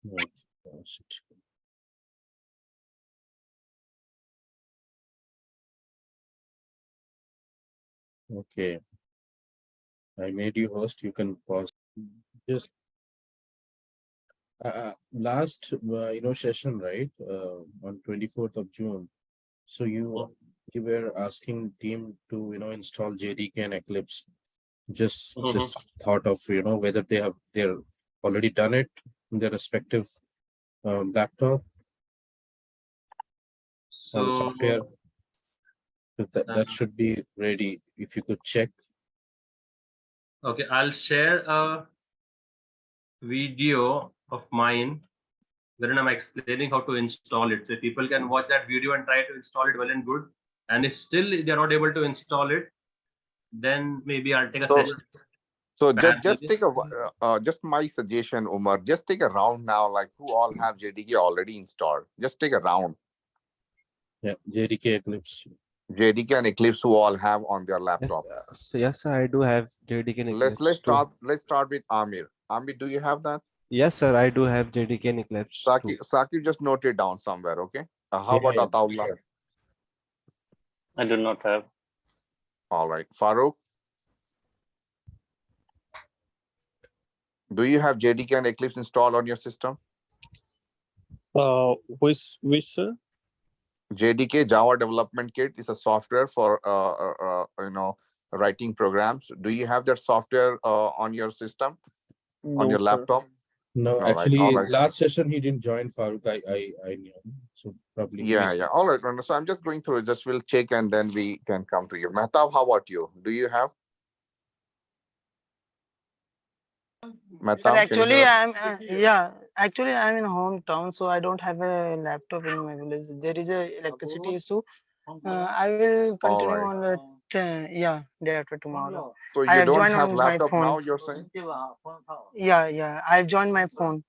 Right. Okay, I made you host. You can pause. Just last session, right? On 24th of June. So you were asking team to install JDK and Eclipse. Just thought of whether they're already done it in their respective laptop or the software. So That should be ready. If you could check. okay, I'll share a video of mine wherein I'm explaining how to install it. So people can watch that video and try to install it well and good. And if still they're not able to install it, then maybe I'll take a session. So just take a just my suggestion, Umar. Just take a round now, like who all have JDK already installed. Just take a round. Yeah, JDK Eclipse. JDK and Eclipse who all have on their laptop. Yes, sir, I do have JDK and Eclipse. Let's start with Amir. Amir, do you have that? Yes, sir, I do have JDK and Eclipse. Saki, just note it down somewhere, okay? How about Ataullah? Sure. I do not have. All right, Farooq. Do you have JDK and Eclipse installed on your system? Which sir? JDK, Java Development Kit, is a software for writing programs. Do you have that software on your system, on your laptop? No, All actually, right, all his right. last session he didn't join, Farooq. I knew, so probably. he Yeah, missed yeah. it. All right, so I'm just going through it. Just we'll check and then we can come to you. Mehtab, how about you? Do you have? Mehtab, Sir, can you actually, hear us? I'm in hometown, so I don't have a laptop in my village. There is a electricity issue. I will continue right. on the day after tomorrow. So I you have don't joined have on my laptop phone. now, you're saying? Yeah, I've joined my phone.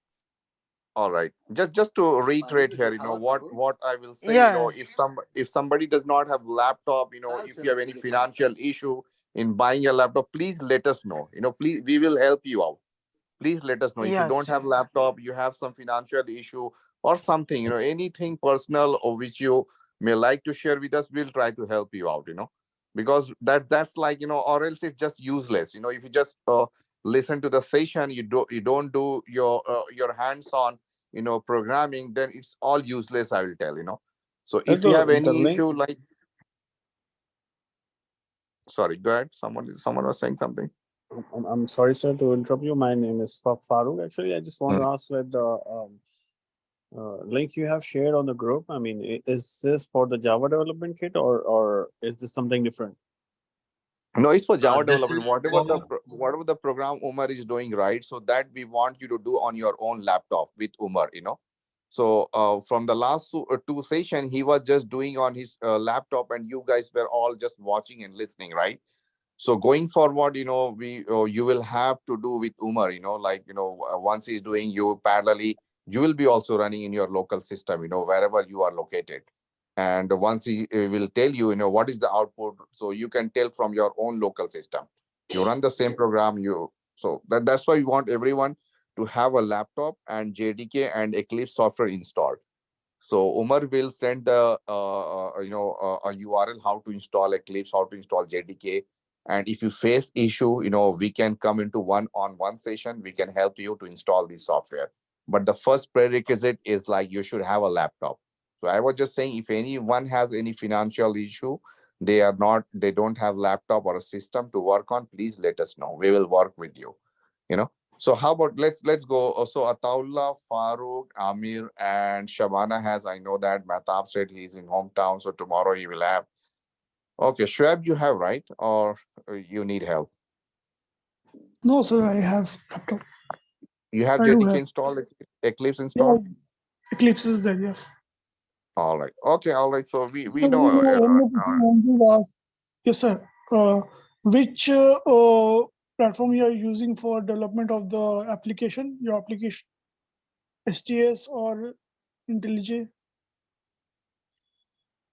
All right. Just to reiterate here, what I will say, Yeah, if somebody does not have laptop, if you have any financial issue in buying a laptop, please let us know. Please, we will help you out. Please let us know. If you yeah, don't have sure. laptop, you have some financial issue or something, anything personal or which you may like to share with us, we'll try to help you out, because that's like, or else it's just useless. If you just listen to the session, you don't do your hands-on, programming, then it's all useless, I will tell. So if you have any issue, like, sorry, go ahead. Someone was saying something. I'm sorry, sir, to interrupt you. My name is Farooq. Actually, I just want to ask that the link you have shared on the group. I mean, is this for the Java development kit or is this something different? No, it's for Java This development. is Whatever the program Umar is doing, right? So that we want you to do on your own laptop with Umar. So from the last two session, he was just doing on his laptop, and you guys were all just watching and listening, right? So going forward, you will have to do with Umar. Once he's doing, you parallelly, you will be also running in your local system. Wherever you are located. And once he will tell you, what is the output, so you can tell from your own local system. You run the same program. So that's why we want everyone to have a laptop and JDK and Eclipse software installed. So Umar will send the a URL how to install Eclipse, how to install JDK, and if you face issue, we can come into one-on-one session. We can help you to install the software. But the first prerequisite is like you should have a laptop. So I was just saying, if anyone has any financial issue, they don't have laptop or a system to work on, please let us know. We will work with you. So how about let's go. So Ataullah, Farooq, Amir, and Shabana has. I know that Mehtab said he's in hometown, so tomorrow he will have. Okay, Shoaib, you have, right? Or you need help? No, sir, I have laptop. You have I do JDK have. installed, Eclipse Yeah, installed? Eclipse is there, yes. All right. Okay, all right. So we So, know. one more question I wanted to ask. Yes, sir. Which platform you are using for development of the application, your application? SCS or IntelliJ?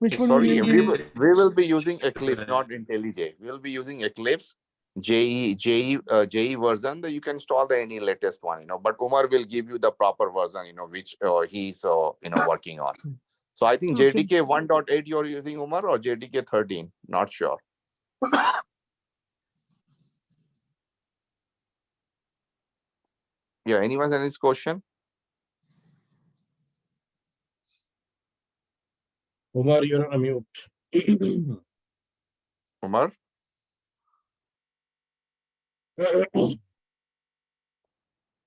Which one you Sorry, will we use? will be using Eclipse, not IntelliJ. We will be using Eclipse. JE version, that you can install the any latest one, but Umar will give you the proper version, which he's working on. So I think Okay. JDK 1.8 you're using, Umar, or JDK 13, not sure. Yeah, anyone has any question? Umar, you're on a mute. Umar?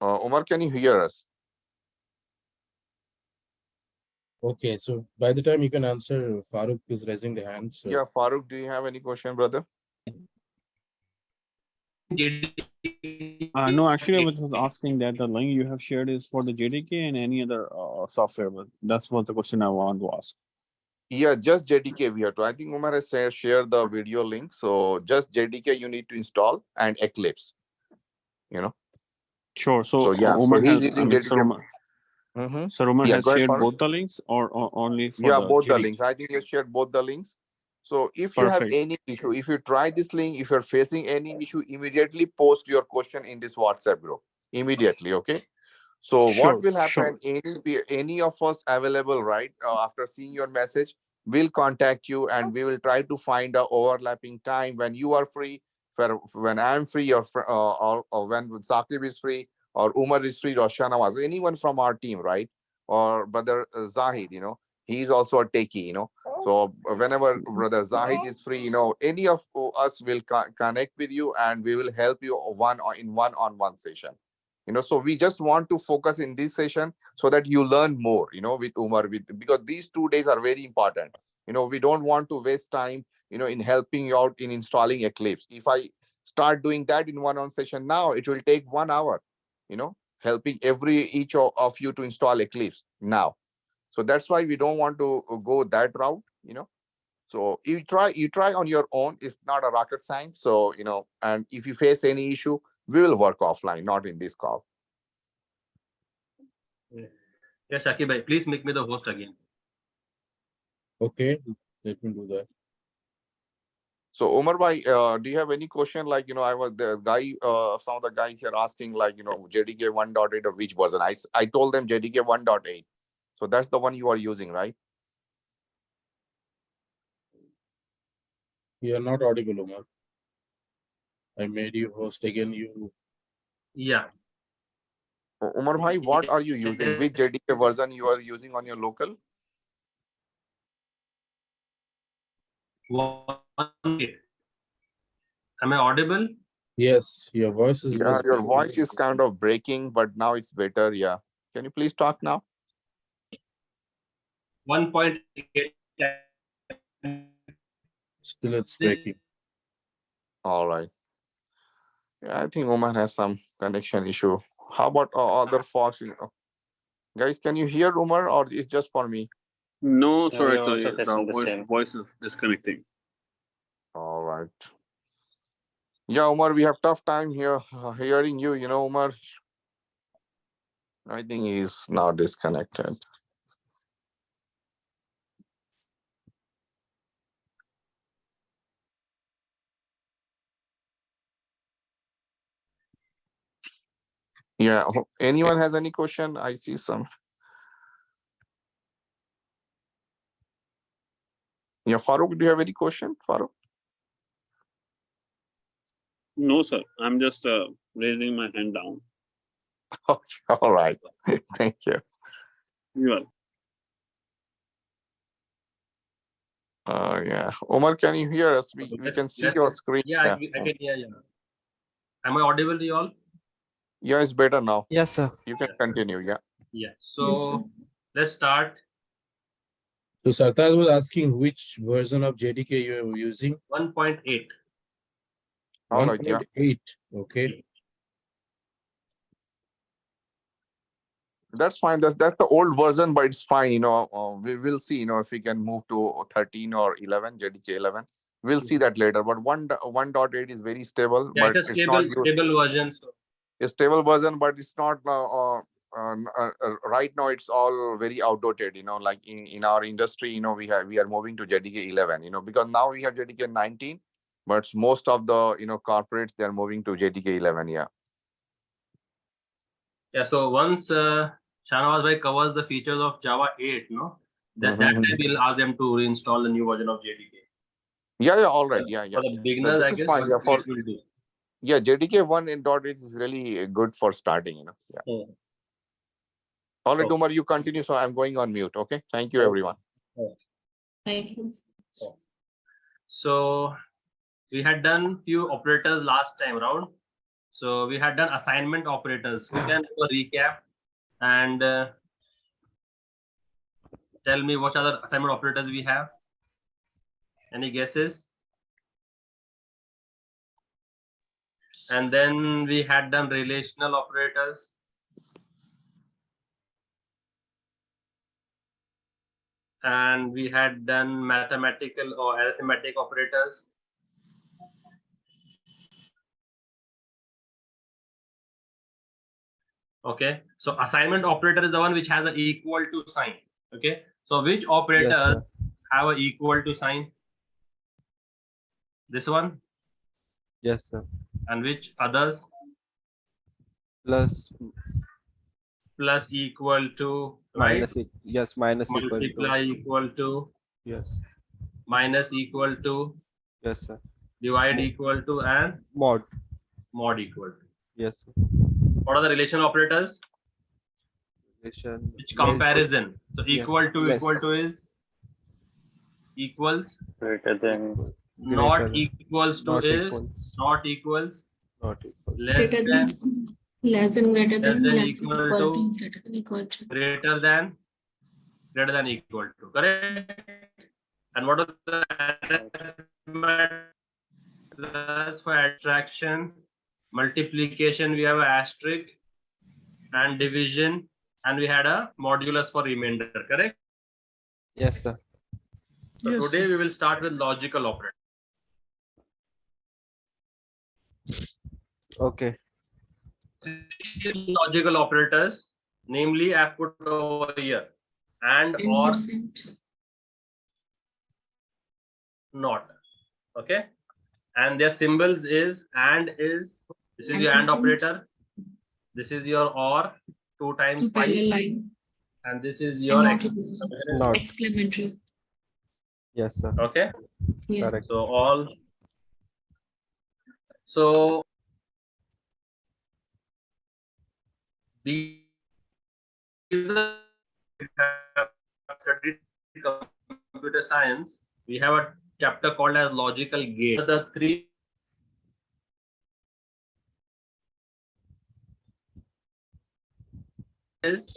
Umar, can you hear us? Okay, so by the time you can answer, Farooq is raising the hand. So Yeah, Farooq, do you have any question, brother? No, actually, I was just asking that the link you have shared is for the JDK and any other software, but that's what the question I want to ask. Yeah, just JDK we have to. I think Umar has shared the video link. So just JDK you need to install, and Eclipse. Sure. So So yeah, so Umar he's has, I using mean, JDK. Mm-hmm. Sir Umar Yeah, has go ahead, shared Farooq. both the links or only for Yeah, the both the JDK? links. I think you shared both the links. So if you have Perfect. any issue, if you try this link, if you're facing any issue, immediately post your question in this WhatsApp group. Immediately, okay? So what Sure, will sure. happen? Any of us available, right? After seeing your message, we'll contact you, and we will try to find a overlapping time when you are free, when I'm free, or when Saqib is free, or Umar is free, or Shanawaz, anyone from our team, right? Or brother Zahid, he's also a techie, So whenever brother Zahid is free, any of us will connect with you, and we will help you one-on-one session. So we just want to focus in this session so that you learn more, with Umar, because these 2 days are very important. We don't want to waste time, in helping you out in installing Eclipse. If I start doing that in one-on session now, it will take 1 hour, helping each of you to install Eclipse now. So that's why we don't want to go that route. So you try on your own. It's not a rocket science. So, and if you face any issue, we will work offline, not in this call. Yes, Shakib bhai, please make me the host again. okay, let me do that. So Omar bhai, do you have any question? Like, I was the guy, some of the guys are asking, like, JDK 1.8 or which version? I told them JDK 1.8. So that's the one you are using, right? You are not audible, Umar. I made you host again. Yeah. Umar bhai, what are you using? Which JDK version you are using on your local? 1.8. Am I audible? Yes, your voice is Yeah, your voice is kind of breaking, but now it's better. Yeah. Can you please talk now? 1.8. still it's breaking. All right. Yeah, I think Omar has some connection issue. How about other folks? Guys, can you hear Umar, or it's just for me? No, We sorry, are also the facing the same. voice is disconnecting. All right. Yeah, Umar, we have tough time here hearing you. Umar, I think he's now disconnected. Yeah. Anyone has any question? I see some. Yeah, Farooq, do you have any question, Farooq? No, sir. I'm just raising my hand down. Okay, all right. Thank you. You are. Yeah. Omar, can you hear us? We can see your screen. Yeah, I can hear you. Am I audible to you all? Yeah, it's better now. Yes, sir. You can continue. Yeah. Yeah. Yes, sir. So let's start. So Sartaj was asking which version of JDK you are using. 1.8. All right. Yeah. 1.8. Okay. That's fine. That's the old version, but it's fine. We will see. If we can move to 13 or 11, JDK 11. We'll see that later. But 1.8 is very stable, Yeah, but it's a it's not stable version. So a stable version, but it's not right now. It's all very outdated. Like in our industry, we are moving to JDK 11. Because now we have JDK 19, but most of the corporates, they are moving to JDK 11. Yeah. Yeah. So once Shanawaz bhai covers the features of Java 8, that time we'll ask them to reinstall the new version of JDK. Yeah. All right. Yeah. For the beginners, This I is guess fine. what it will do. Yeah. JDK 1.8 is really good for starting. Yeah. Hmm. All right, Okay. Umar, you continue. So I'm going on mute. Okay. Thank you, everyone. Thank you. So we had done few operators last time around. So we had done assignment operators. Who can do a recap and tell me what other assignment operators we have? Any guesses? And then we had done relational operators. And we had done mathematical or arithmetic operators. Okay, so assignment operator is the one which has an equal to sign. Okay, so which operators sir. have an equal to sign? This one, Yes, sir. and which others? Plus, Plus equal to, right? minus it. Yes, minus equal to. Multiply equal to, Yes. minus equal to, Yes, sir. divide equal to, and Mod. mod equal to. Yes, sir. What are the relation operators? Relation. Which less- comparison? So yes, equal to less. equal to is equals. Greater than. Not Greater than. equals to Not is equals. not equals. Not equals. Less Greater than, than, less than, greater than, than less than, equal equal to, to, greater than, equal to. greater than equal to, correct? And what are the plus for abstraction? Multiplication, we have an asterisk, and division, and we had a modulus for remainder, correct? Yes, sir. So Yes, today we will start with logical operator. Okay. Three logical operators, namely I have put over here, and or Percent. not. Okay, and their symbols is and is. This is your and Percent. operator. This is your or 2 times pi, Parallel line. and this is And your not x. Not. exclamatory. Yes, sir. Okay, Yeah. Correct. so all. So these are studied computer science. We have a chapter called as logical gate. The three is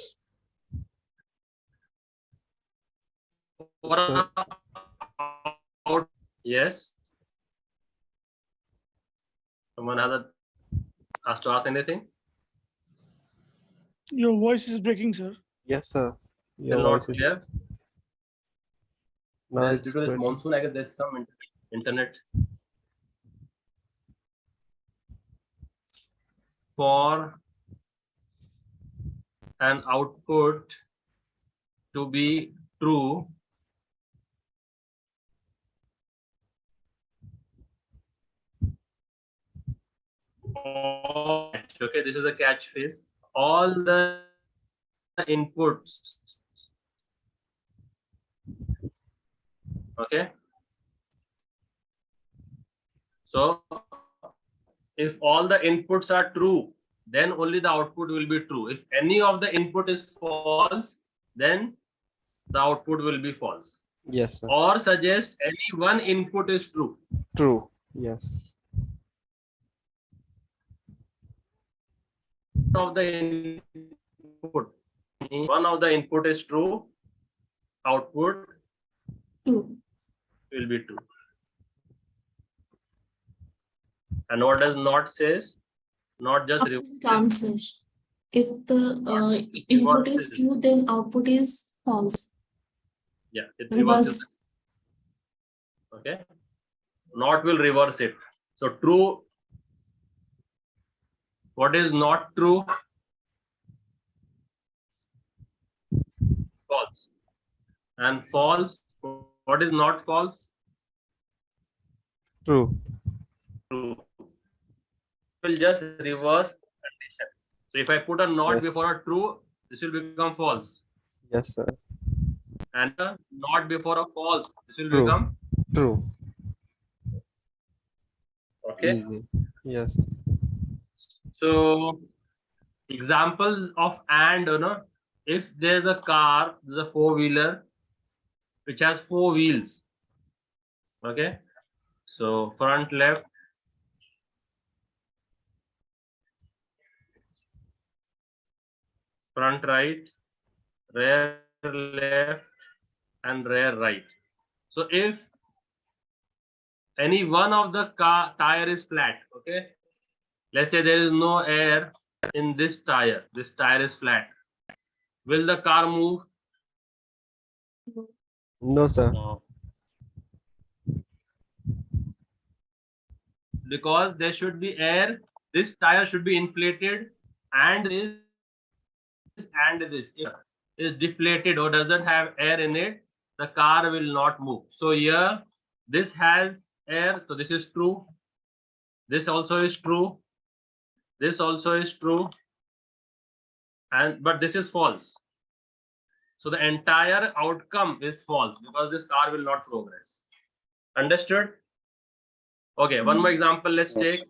Sir. yes. Someone has to ask anything? your voice is breaking, sir. Yes, sir. Your Still not voice clear? is. No, Due it's to this good. monsoon, I guess there's some internet. For an output to be true, okay, this is a catch phrase. All the inputs, okay. So if all the inputs are true, then only the output will be true. If any of the input is false, then the output will be false. Yes, sir. Or suggest any one input is true. True. Yes. Of the input, one of the input is true, output True. will be true. And what does not says? Not just Opposite answer. If the input is reverses. true, then output is false. Yeah, it reverses. Reverse. Okay, not will reverse it. So true. What is not true? False. And false. What is not false? True. true. Will just reverse condition. So if I put a not Yes. before a true, this will become false. Yes, sir. And a not before a false, this will True. become True. okay. Easy. Yes. So examples of and, if there's a car, there's a four-wheeler which has four wheels. Okay. So front left, front right, rear left, and rear right. So if any one of the car tire is flat, okay, let's say there is no air in this tire is flat, will the car move? No, sir. Because there should be air, this tire should be inflated, and this is deflated or doesn't have air in it, the car will not move. So here this has air, so this is true, this also is true, this also is true, and but this is false. So the entire outcome is false because this car will not progress. Understood? Okay, one more example let's take.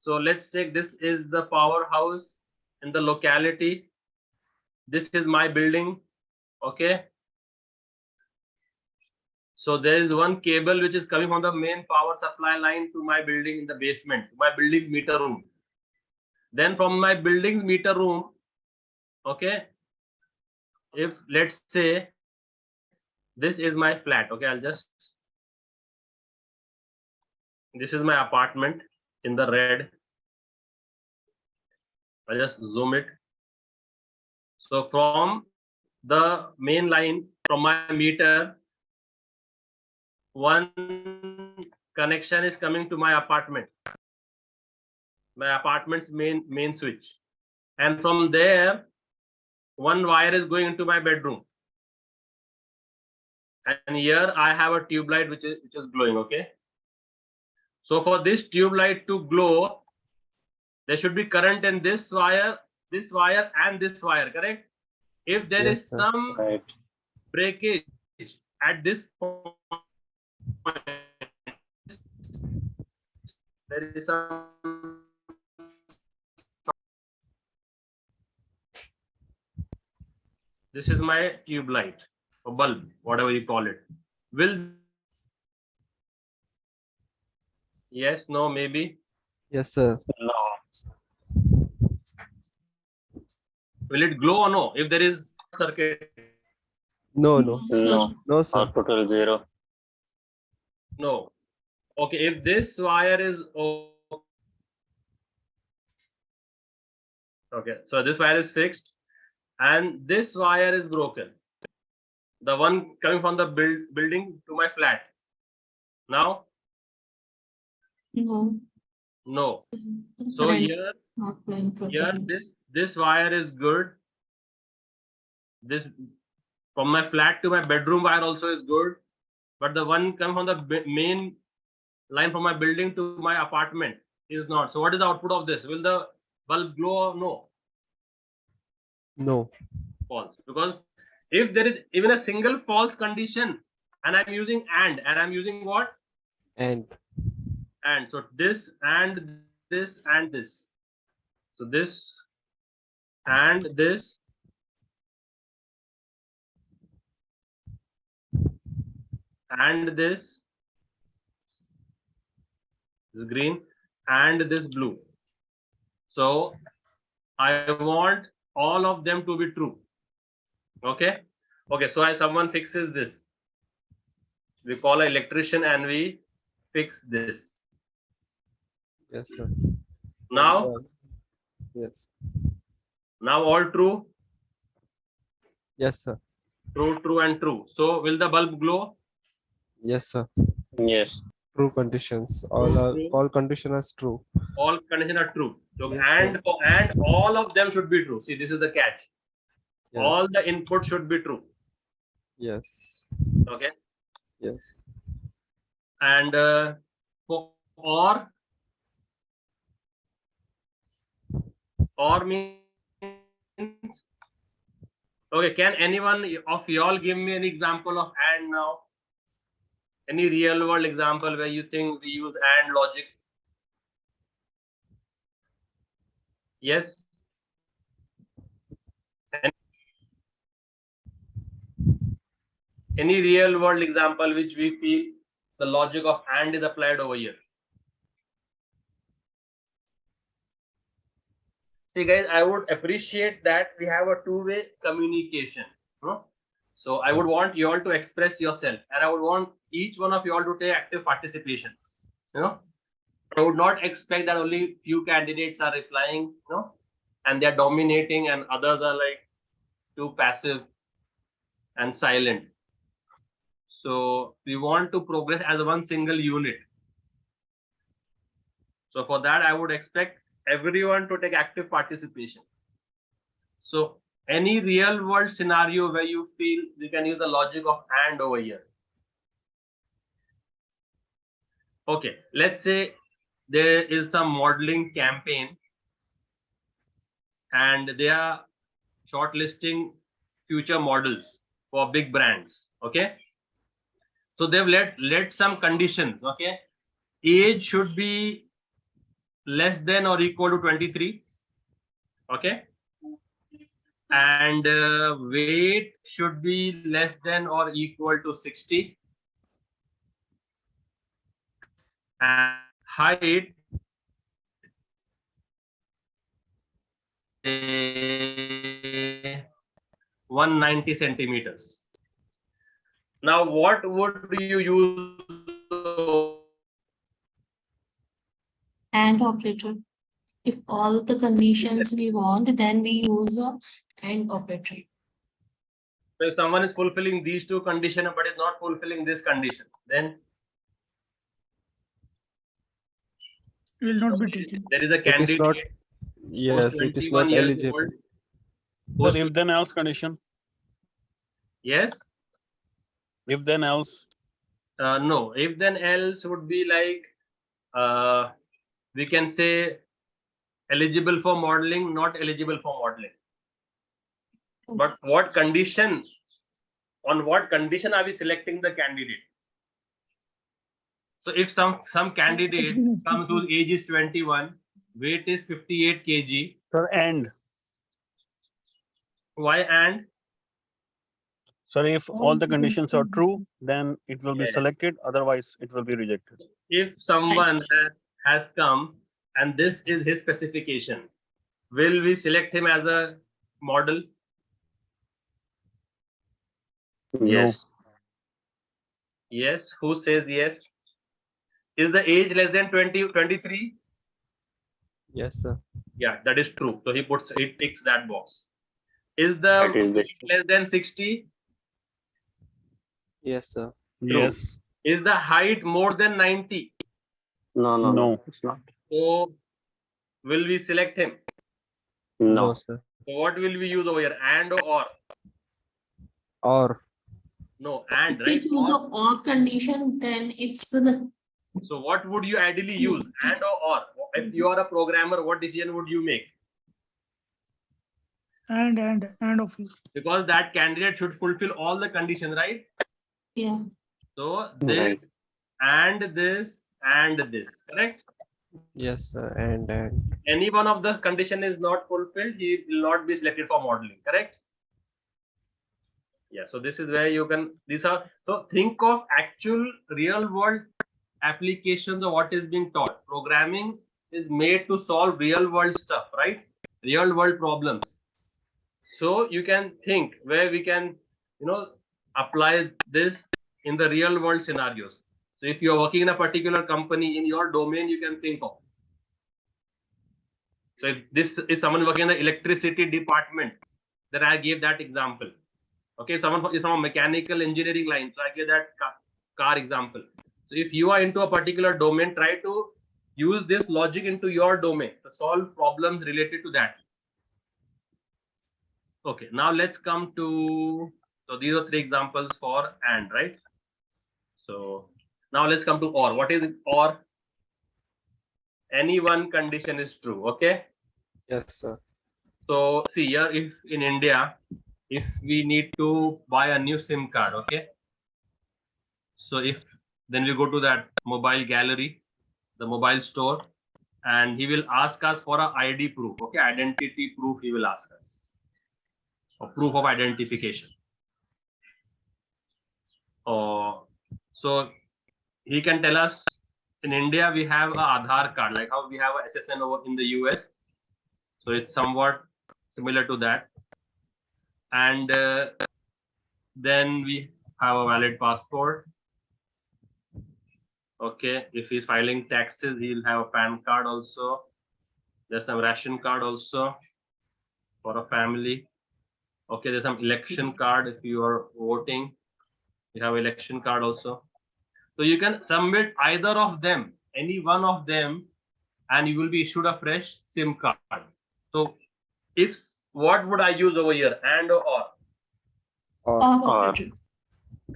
So let's take, this is the powerhouse in the locality. This is my building. Okay. So there is one cable which is coming from the main power supply line to my building in the basement, my building's meter room. Then from my building's meter room, okay, if let's say this is my flat, okay, this is my apartment in the red. I'll just zoom it. So from the main line, from my meter, one connection is coming to my apartment's main switch, and from there one wire is going into my bedroom, and here I have a tube light which is glowing. Okay, so for this tube light to glow, there should be current in this wire, and this wire, correct? If there Yes, is sir. some breakage at this point, there is some this is my tube light or bulb, whatever you call it. Will yes, no, maybe? Yes, sir. Will it glow or no if there is circuit? No, no. sir. No, sir. Output will 0. No. Okay, if this wire is okay, so this wire is fixed and this wire is broken, the one coming from the building to my flat. Now No. no. So Current here not flowing properly. this wire is good. This from my flat to my bedroom wire also is good, but the one coming from the main line from my building to my apartment is not. So what is the output of this? Will the bulb glow or no? No. False. Because if there is even a single false condition and I'm using and I'm using what? And So this and this and this. So this and this and this is green and this blue. So I want all of them to be true. Okay. So as someone fixes this, we call an electrician and we fix this. yes, sir. Now Yes. now all true, Yes, sir. true and true. So will the bulb glow? Yes, sir. Yes. True conditions. True. All condition is true. All conditions are true. So Yes, and all of them should be true. See, this is the catch. Yes. All the input should be true. Yes. Okay. Yes. And for or Or means, okay, can anyone of y'all give me an example of and now? Any real world example where you think we use and logic? Yes. Any real world example which we feel the logic of and is applied over here? See guys, I would appreciate that we have a two-way communication. No? So I would want you all to express yourself, and I would want each one of you all to take active participation. You know, I would not expect that only few candidates are replying, you know, and they're dominating and others are like too passive and silent. So we want to progress as one single unit. So for that, I would expect everyone to take active participation. So any real world scenario where you feel we can use the logic of and over here. Okay, let's say there is some modeling campaign and they are shortlisting future models for big brands. Okay, so they've let some conditions. Okay, age should be less than or equal to 23. Okay, and weight should be less than or equal to 60, and height 190 centimeters. Now, what would you use? And operator. If all the conditions we want, then we use a and operator. So if someone is fulfilling these two conditions but is not fulfilling this condition, then It will not be taken. there is a It is candidate. not, yes, it is not 21 years eligible. old. But if then else condition, Yes. if then else, No. If then else would be like we can say eligible for modeling, not eligible for modeling. But what condition? On what condition are we selecting the candidate? So if some candidate comes whose age is 21, weight is 58 kg. sir, and Why and? sir, if all the conditions are true, then it will be Yes. selected. Otherwise, it will be rejected. If someone has come and this is his specification, will we select him as a model? Yes. Yes. Who says yes? Is the age less than 23? Yes, sir. Yeah, that is true. So he ticks that box. Is the weight less than 60? Yes, sir. Yes. Is the height more than 90? No. It's not. So will we select him? No, sir. So what will we use over here? And or? Or, No, and If we right? choose Or. a or condition, then it's the So what would you ideally use? And or? If you are a programmer, what decision would you make? And obviously. Because that candidate should fulfill all the conditions, right? yeah. So this and this and this, correct? yes, sir. And Any one of the condition is not fulfilled, he will not be selected for modeling, correct? Yeah, so this is where you can, these are, so think of actual real world applications of what is being taught. Programming is made to solve real world stuff, right? Real world problems. So you can think where we can, you know, apply this in the real world scenarios. So if you're working in a particular company in your domain, you can think of. So if this is someone working in the electricity department, then I gave that example. Okay, someone is from a mechanical engineering line, so I gave that car example. So if you are into a particular domain, try to use this logic into your domain to solve problems related to that. Okay, now let's come to, so these are three examples for and, right? So now let's come to or. What is or? Any one condition is true, okay? yes, sir. So see here, if in India, if we need to buy a new SIM card, okay. So then we go to that mobile gallery, the mobile store, and he will ask us for a ID proof, okay, identity proof he will ask us, or proof of identification. So he can tell us, in India we have a Aadhaar card, like how we have a SSN over in the US. So it's somewhat similar to that. And then we have a valid passport. Okay, if he's filing taxes, he'll have a PAN card also. There's some ration card also for a family. Okay, there's some election card if you are voting. You have election card also. So you can submit either of them, any one of them, and you will be issued a fresh SIM card. So what would I use over here, and or? Or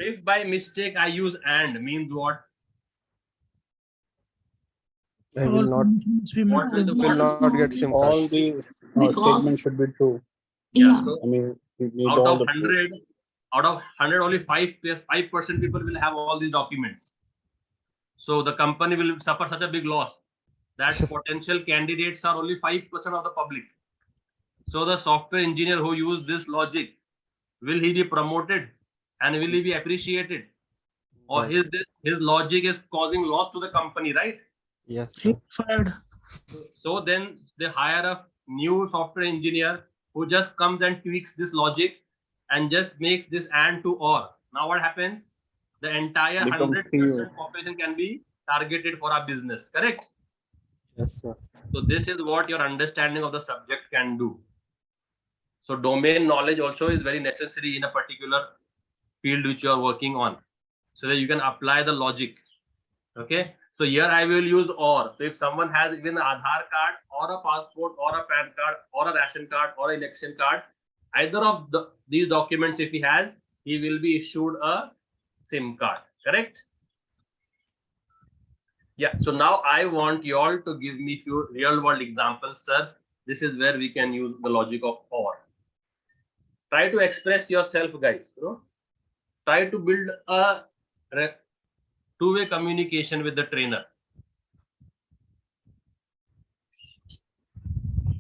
If by mistake I use and, means what? I will not What will the will not get SIM card. All the Because- statements should be true. yeah, So I mean, you need out all of the proof. 100, only 5% people will have all these documents. So the company will suffer such a big loss that potential candidates are only 5% of the public. So the software engineer who used this logic, will he be promoted and will he be appreciated? Or his logic is causing loss to the company, right? Yes, sir. Fired. So then they hire a new software engineer who just comes and tweaks this logic and just makes this and to or. Now what happens? The entire Become 100% population can be targeted for our business, correct? Yes, sir. So this is what your understanding of the subject can do. So domain knowledge also is very necessary in a particular field which you are working on, so that you can apply the logic. Okay. So here I will use or. So if someone has even an Aadhaar card or a passport or a PAN card or a ration card or an election card, either of these documents if he has, he will be issued a SIM card, correct? Yeah. So now I want you all to give me few real world examples, sir. This is where we can use the logic of or. Try to express yourself, guys. Try to build a two-way communication with the trainer.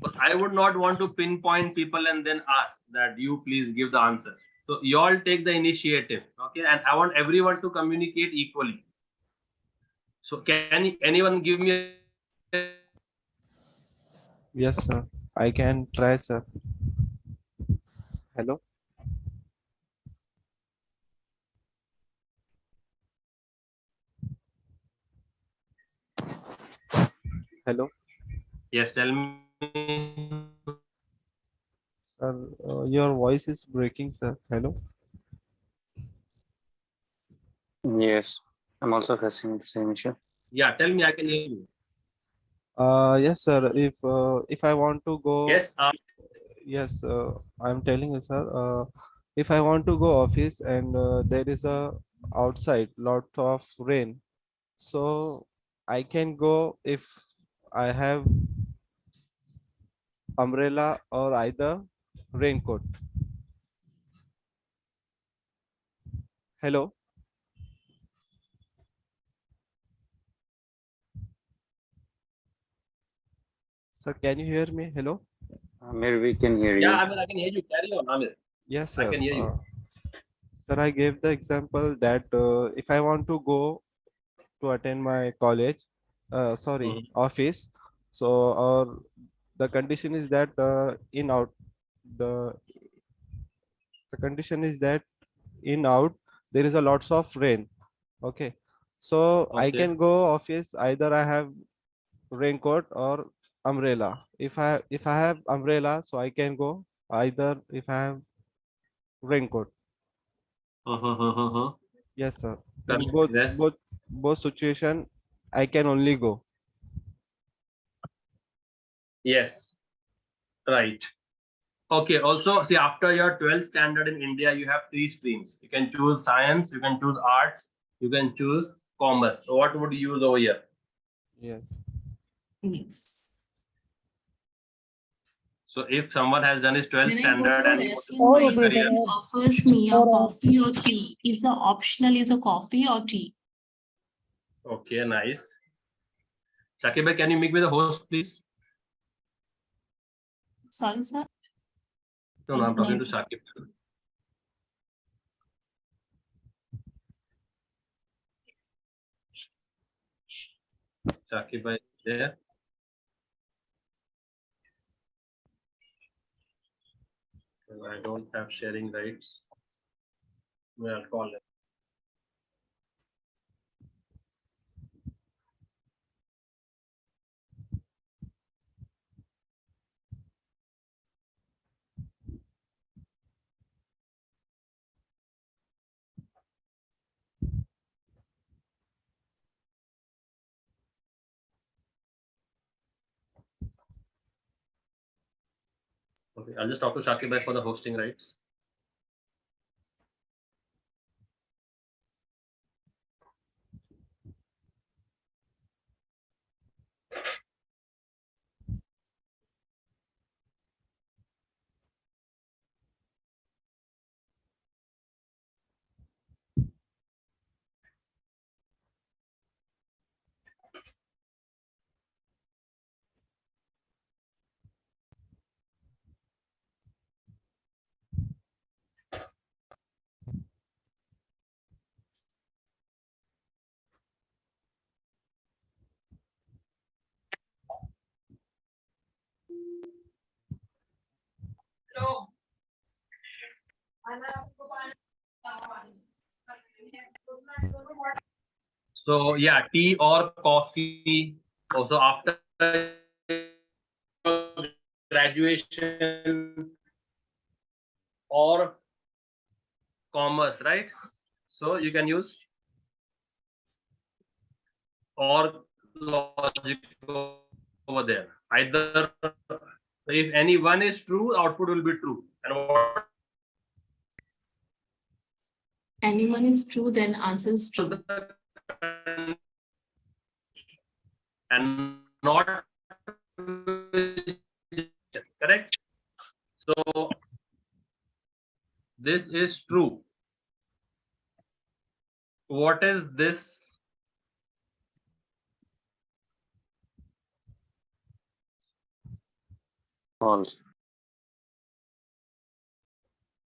But I would not want to pinpoint people and then ask that you please give the answer. So you all take the initiative, okay? And I want everyone to communicate equally. So can anyone give me Yes, sir. I can try, sir. Hello. Hello. yes, tell me. Sir, your voice is breaking, sir. Hello. Yes, I'm also facing the same issue. Yeah, tell me, I can hear you. Yes, sir. If I want to go, Yes, yes, I'm telling you, sir. If I want to go office and there is a outside lot of rain, so I can go if I have umbrella or either raincoat. Hello. Sir, can you hear me? Hello. Amir, we can hear you. yeah, I can hear you. Carry on, Amir. Yes, I sir. can hear you. Sir, I gave the example that if I want to go to attend my college, office, so the condition is that the condition is that in out there is a lots of rain. Okay, so I Okay. can go office either I have raincoat or umbrella. If I have umbrella, so I can go either if I have raincoat. Yes, sir. In Correct, yes. both situation, I can only go. Yes, right. Okay, also see, after your 12th standard in India, you have 3 streams. You can choose science, you can choose arts, you can choose commerce. So what would you use over here? Yes. yes. So if someone has done his 12th When I go standard to a and restaurant, my operator. friend offers me a coffee or tea. Is a optional is a coffee or tea? okay, nice. Shakib bhai, can you make me the host, please? Sorry, sir. No, I'm talking to Shakib. Shakib bhai, there. I don't have sharing rights. I'll call him. Okay, I'll just talk to Shakib bhai for the hosting rights. So yeah, tea or coffee. Also after graduation or commerce, right? So you can use or logic over there. Either if any one is true, output will be true. And what Anyone is true, then answer is true. and not correct. So this is true. What is this? False.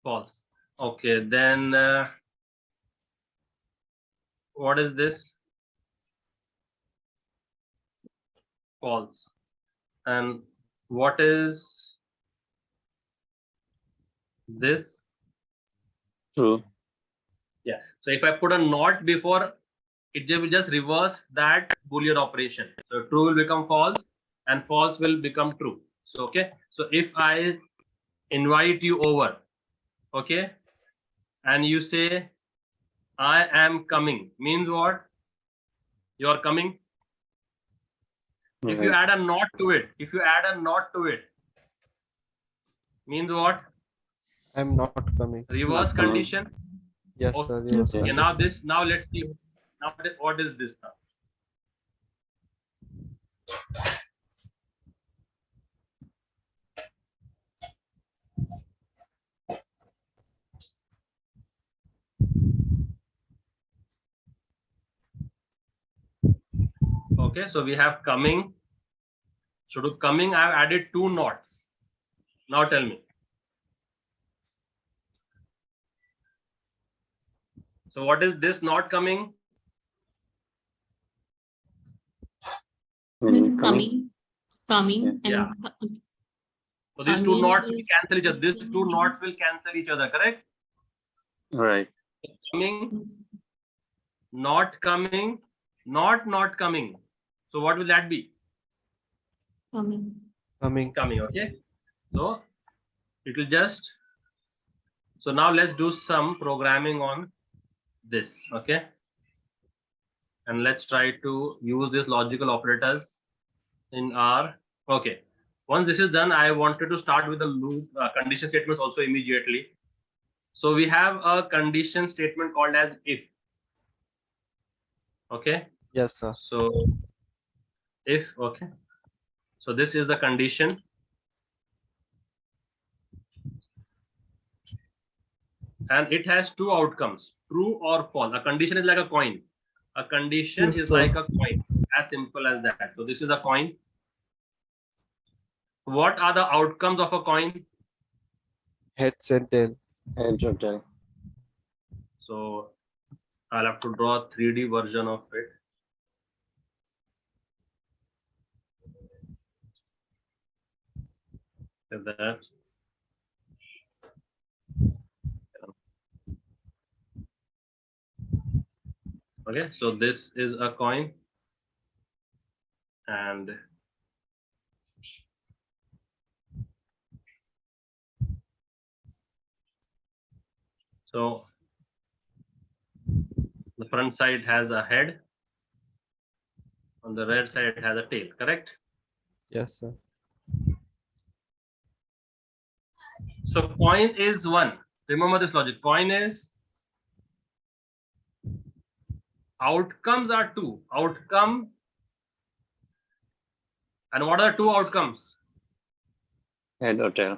False. Okay, then what is this? False. And what is this? True. Yeah. So if I put a not before, it will just reverse that Boolean operation. So true will become false and false will become true. So okay. So if I invite you over, okay, and you say I am coming, means what? You are coming. If you Right. add a not to it, means what? I'm not coming. Reverse Not coming. condition. Yes, Okay, sir. Reverse now condition. this, now let's see. Now what is this now? Okay, so we have coming. So to coming, I have added two nots. Now tell me. So what is this not coming? Means Coming. coming, Yeah. and So these two coming knots will is cancel each other. These two knots will cancel each other, correct? Right. Coming, not coming, not coming. So what will that be? coming. Coming. Coming, okay. So it will just, so now let's do some programming on this, okay. And let's try to use these logical operators in our, okay. Once this is done, I wanted to start with the loop condition statements also immediately. So we have a condition statement called as if. Okay. Yes, sir. So if, okay. So this is the condition. and it has two outcomes, true or false. A condition is like a coin. A condition Yes, is sir. like a coin, as simple as that. So this is a coin. What are the outcomes of a coin? Heads and tail. Head or tail. So I'll have to draw a 3D version of it. Like that. Okay, so this is a coin, and so the front side has a head, on the rear side it has a tail, correct? Yes, sir. So coin is one. Remember this logic. Coin is, outcomes are two. Outcome, and what are the two outcomes? Head or tail.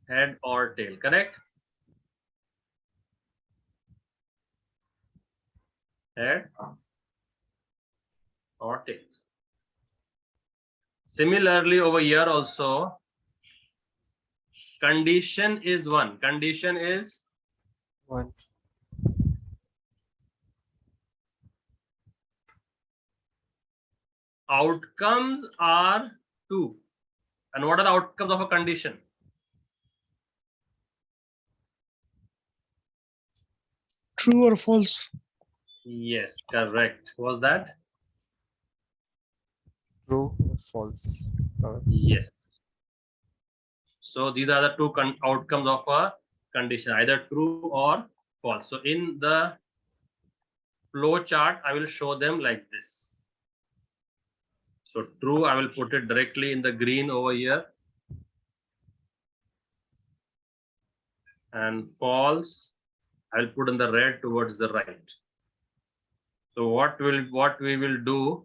Head or tail, correct? Head or tails. Similarly, over here also, condition is one. Condition is One. outcomes are two. And what are the outcomes of a condition? True or false? Yes, correct. Was that? True or false. Yes. So these are the two outcomes of a condition, either true or false. So in the flow chart, I will show them like this. So true, I will put it directly in the green over here. And false, I will put in the red towards the right. So what we will do,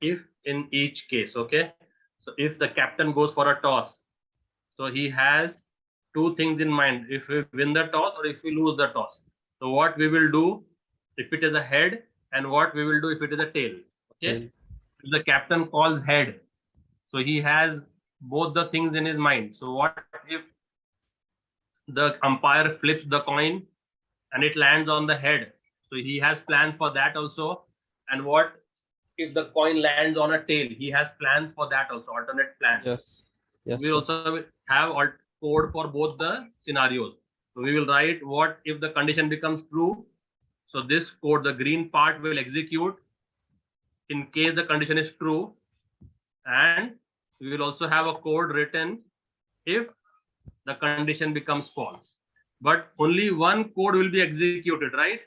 if in each case, okay? So if the captain goes for a toss, so he has two things in mind, if we win the toss or if we lose the toss. So what we will do if it is a head, and what we will do if it is a tail. Okay, Tail. if the captain calls head, so he has both the things in his mind. So what if the umpire flips the coin and it lands on the head? So he has plans for that also. And what if the coin lands on a tail? He has plans for that also, alternate plans. Yes. Yes, We sir. also have code for both the scenarios. So we will write what if the condition becomes true. So this code, the green part, will execute in case the condition is true. And we will also have a code written if the condition becomes false. But only one code will be executed, right?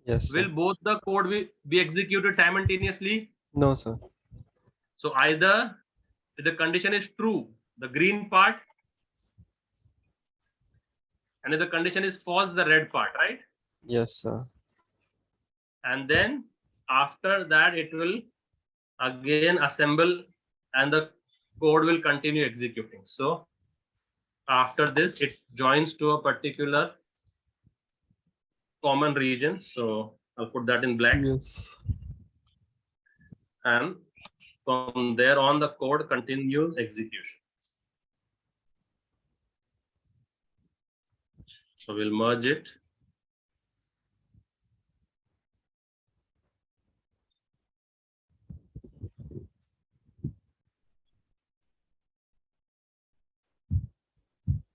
Yes, sir. Will both the code be executed simultaneously? No, sir. So either if the condition is true, the green part, and if the condition is false, the red part, right? Yes, sir. And then after that it will again assemble and the code will continue executing. So after this it joins to a particular common region. So I'll put that in black. Yes. And from there on the code continues execution. So we'll merge it.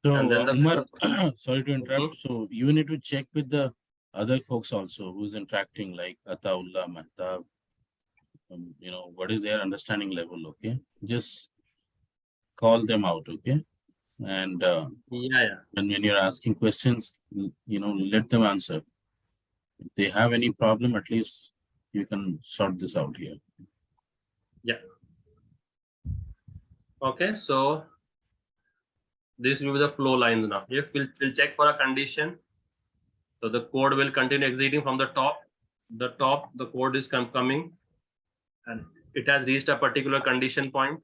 So, And then the Umar, sorry to interrupt. So you need to check with the other folks also who's interacting, like Ataullah, Mehtab. What is their understanding level? Okay, just call them out. Okay, and yeah. and when you're asking questions, let them answer. If they have any problem, at least you can sort this out here. Yeah. Okay, so this will be the flow lines now. If we'll check for a condition, so the code will continue executing from the top. The code is coming, and it has reached a particular condition point.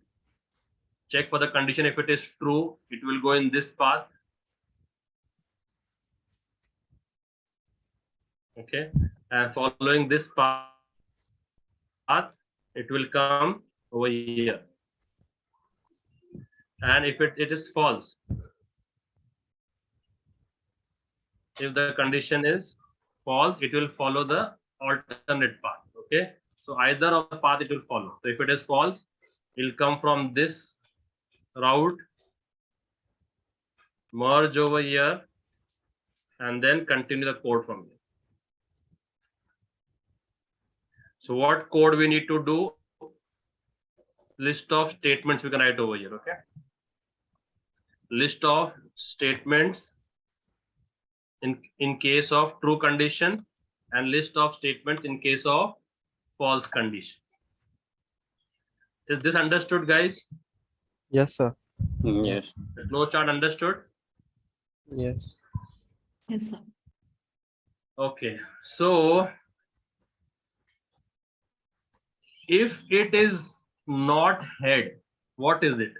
Check for the condition. If it is true, it will go in this path. Okay, and following this path, it will come over here. And if it is false, if the condition is false, it will follow the alternate path. Okay, so either of the path it will follow. So if it is false, it will come from this route, merge over here, and then continue the code from here. So what code we need to do? List of statements we can write over here. Okay, list of statements in case of true condition, and list of statements in case of false condition. Is this understood, guys? Yes, sir. Yes. The flow chart understood? Yes. Yes, sir. Okay, so if it is not head, what is it?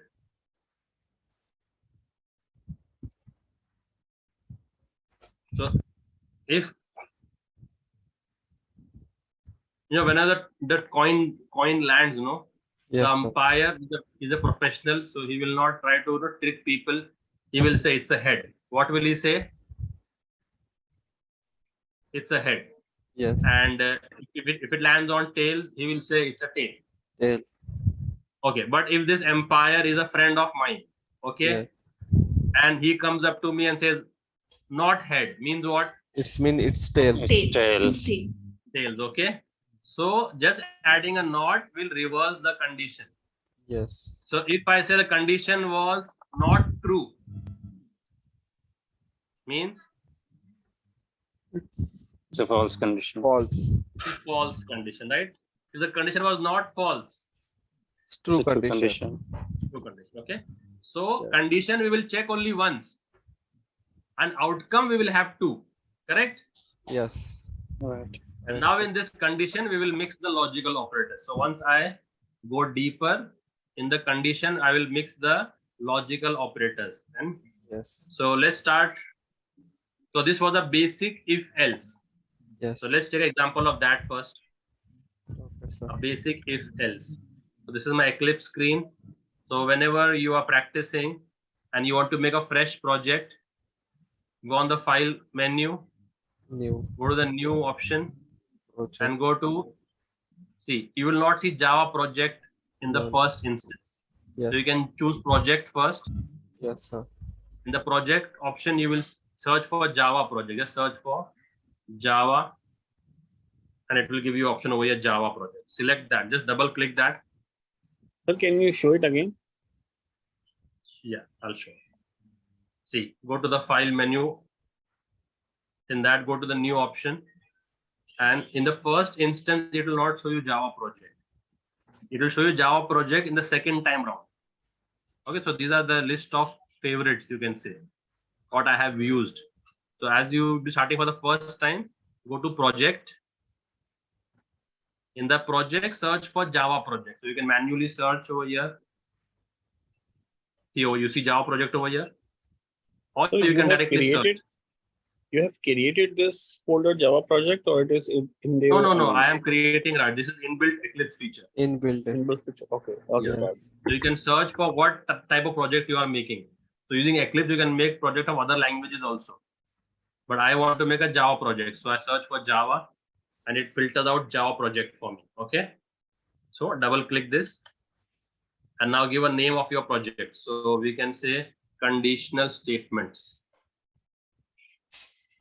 So if whenever that coin lands, the Yes, sir. umpire is a professional, so he will not try to trick people. He will say it's a head. What will he say? It's a head. Yes. And if it lands on tails, he will say it's a tail. Tail. Okay, but if this umpire is a friend of mine, okay, Yes. and he comes up to me and says not head, means what? It's tail. It's tail. It's tail. Tails. Okay, so just adding a not will reverse the condition. Yes. So if I say the condition was not true, means It's a false condition. False. it's a false condition, right? If the condition was not false, It's true It's a true condition. true condition. Okay, so Yes. condition we will check only once, and outcome we will have two. Correct? Yes. Right. And now in this condition, we will mix the logical operators. So once I go deeper in the condition, I will mix the logical operators. And Yes. so let's start. So this was a basic if else. Yes. So let's take an example of that first. Okay, sir. A basic if else. So this is my Eclipse screen. So whenever you are practicing and you want to make a fresh project, go on the file menu, New go to the new option, project. and go to see. You will not see Java project in the No. first instance. Yes. So you can choose project first. Yes, sir. In the project option, you will search for Java project. Just search for Java, and it will give you option over here, Java project. Select that. Just double click that. Sir, can you show it again? Yeah, I'll show you. See, go to the file menu. In that, go to the new option. And in the first instance, it will not show you Java project. It will show you Java project in the second time round. Okay, so these are the list of favorites, you can say, what I have used. So as you be starting for the first time, go to project. In the project, search for Java project. So you can manually search over here. Here, you see Java project over here. Or So you can have directly search. you have created this folder Java project, or it is in there? No. I am creating right. This is inbuilt Eclipse feature. Inbuilt. Inbuilt feature. Okay. Okay. got it. Yes. So you can search for what type of project you are making. So using Eclipse, you can make project of other languages also. But I want to make a Java project. So I search for Java and it filters out Java project for me. Okay. So double click this and now give a name of your project. So we can say conditional statements.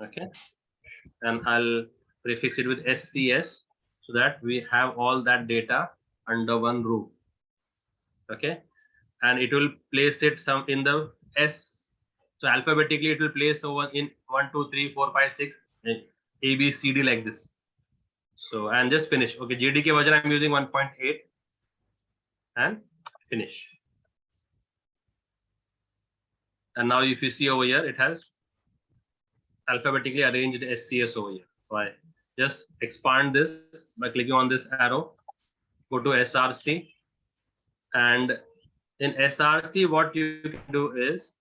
Okay. And I'll prefix it with SCS so that we have all that data under one roof. Okay. And it will place it some in the S. So alphabetically it will place over in 1, 2, 3, 4, 5, 6, A, B, C, D like this. So and just finish. Okay, JDK version I'm using 1.8 and finish. And now if you see over here, it has alphabetically arranged SCS over here. So I just expand this by clicking on this arrow, go to SRC, and in SRC, what you can do is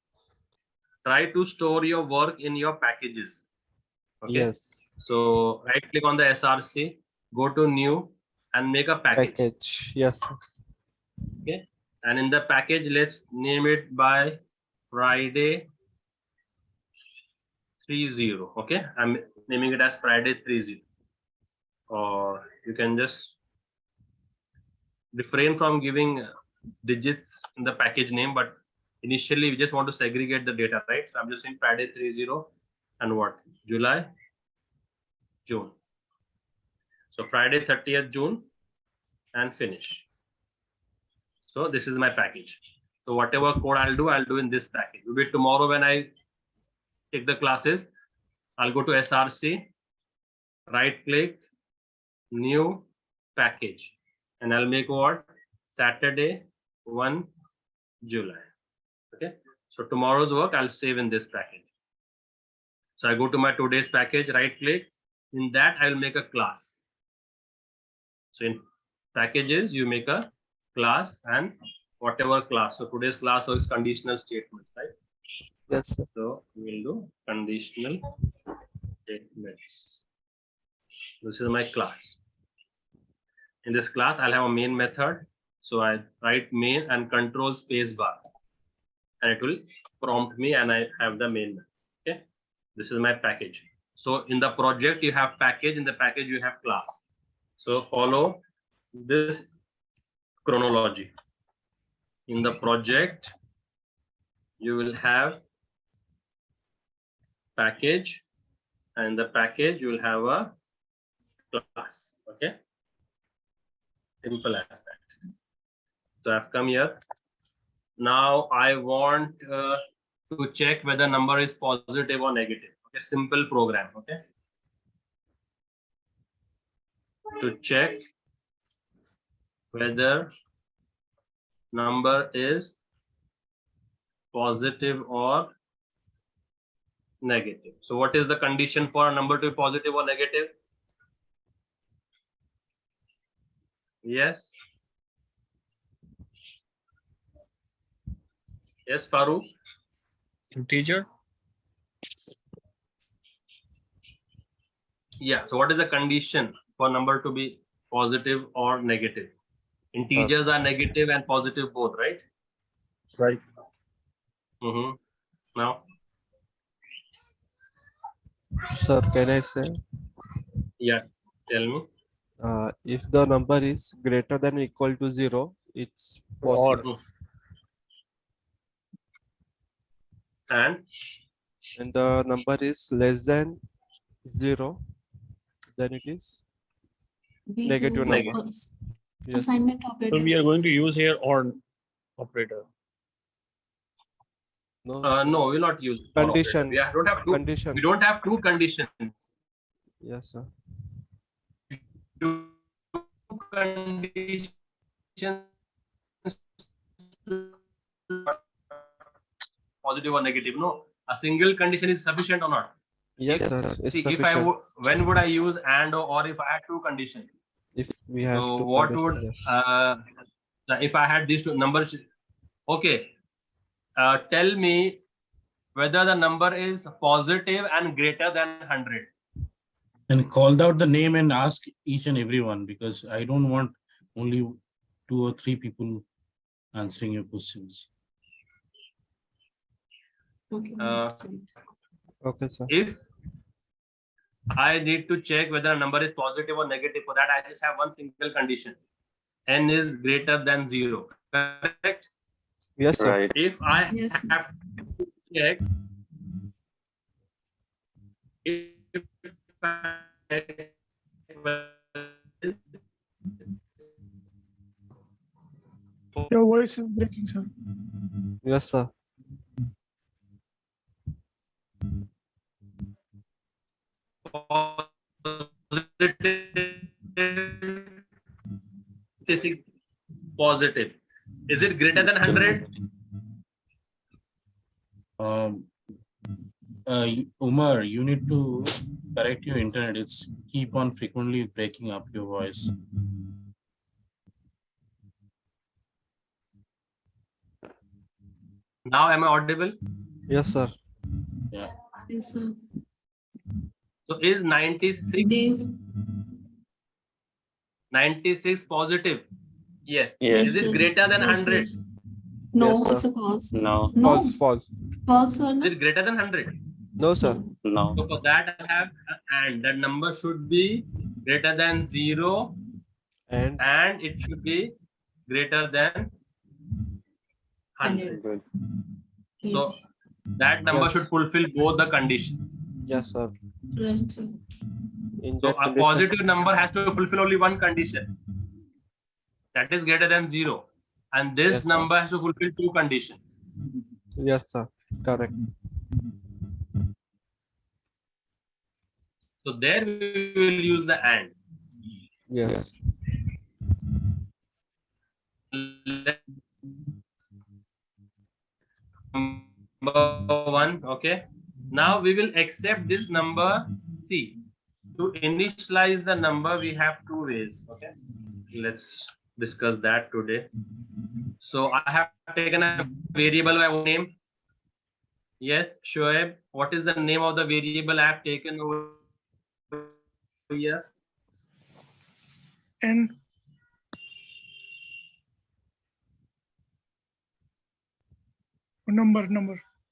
try to store your work in your packages. Okay. Yes. So right click on the SRC, go to new and make a package. Yes, sir. Okay. And in the package, let's name it by Friday 30. Okay. I'm naming it as Friday 30. Or you can just refrain from giving digits in the package name, but initially we just want to segregate the data, right? So I'm just saying Friday 30 and what? July, June. So Friday 30th June and finish. So this is my package. So whatever code I'll do in this package. Maybe tomorrow when I take the classes, I'll go to SRC, right click, new package, and I'll make what? Saturday 1 July. Okay. So tomorrow's work I'll save in this package. So I go to my today's package, right click. In that I'll make a class. So in packages, you make a class and whatever class. So today's class is conditional statements, right? Yes, sir. So we'll do conditional statements. This is my class. In this class, I'll have a main method. So I write main and control space bar, and it will prompt me, and I have the main method. Okay, this is my package. So in the project, you have package. In the package, you have class. So follow this chronology. In the project, you will have package, and in the package you will have a class. Okay, simple as that. So I've come here. Now I want to check whether number is positive or negative. Okay, simple program. Okay, to check whether number is positive or negative. So what is the condition for a number to be positive or negative? Yes. Yes, Farooq. Integer. Yeah. So what is the condition for number to be positive or negative? Integers are negative and positive both, right? Right. Now, Sir, can I say? yeah, tell me. If the number is greater than or equal to 0, it's positive. And The number is less than 0, then it is We negative use number. Yes. assignment So operator. we are going to use here or operator. No, no, we'll not use condition. We don't have two. Condition. We don't have two conditions. Yes, sir. Two conditions. Positive or negative? No, a single condition is sufficient or not? Yes, sir. It's See, sufficient. when would I use and or if I had two conditions? If we have So two what conditions, would if I had these two numbers? Okay, tell me whether the number is positive and greater than 100. And called out the name and ask each and every one, because I don't want only 2 or 3 people answering your questions. Okay, that's great. okay, sir. If I need to check whether a number is positive or negative, for that I just have one single condition: n is greater than 0. Correct? Yes, sir. Right. If I Yes. have to check if I Your voice is breaking, sir. Yes, sir. positive, is it greater than 100? Umar, you need to correct your internet. It's keep on frequently breaking up your voice. Now am I audible? Yes, sir. Yeah. Yes, sir. So is 96 They've 96 positive? Yes. Yes. Is it sir. greater than Yes, 100? sir. No, Yes, it's sir. a false. No. No, False, false. false or Is no? it greater than 100? No, sir. No. So for that I have and that number should be greater than 0 And and it should be greater than 100. Good. So Yes, that number Yes. should fulfill both the conditions. yes, sir. right, sir. In So that a condition, positive number has to fulfill only one condition. That is greater than 0. And this Yes, sir. number has to fulfill two conditions. yes, sir. Correct. So there we will use the AND. Yes. Number 1, okay. Now we will accept this number. See, to initialize the number, we have two ways. Okay, let's discuss that today. So I have taken a variable by name. Yes, Shoaib, what is the name of the variable I have taken over here? And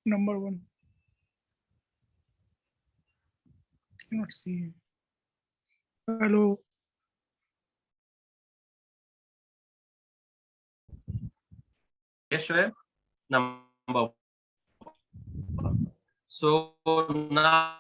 number one. Cannot see. Hello. Yes, Shoaib, number 1. So now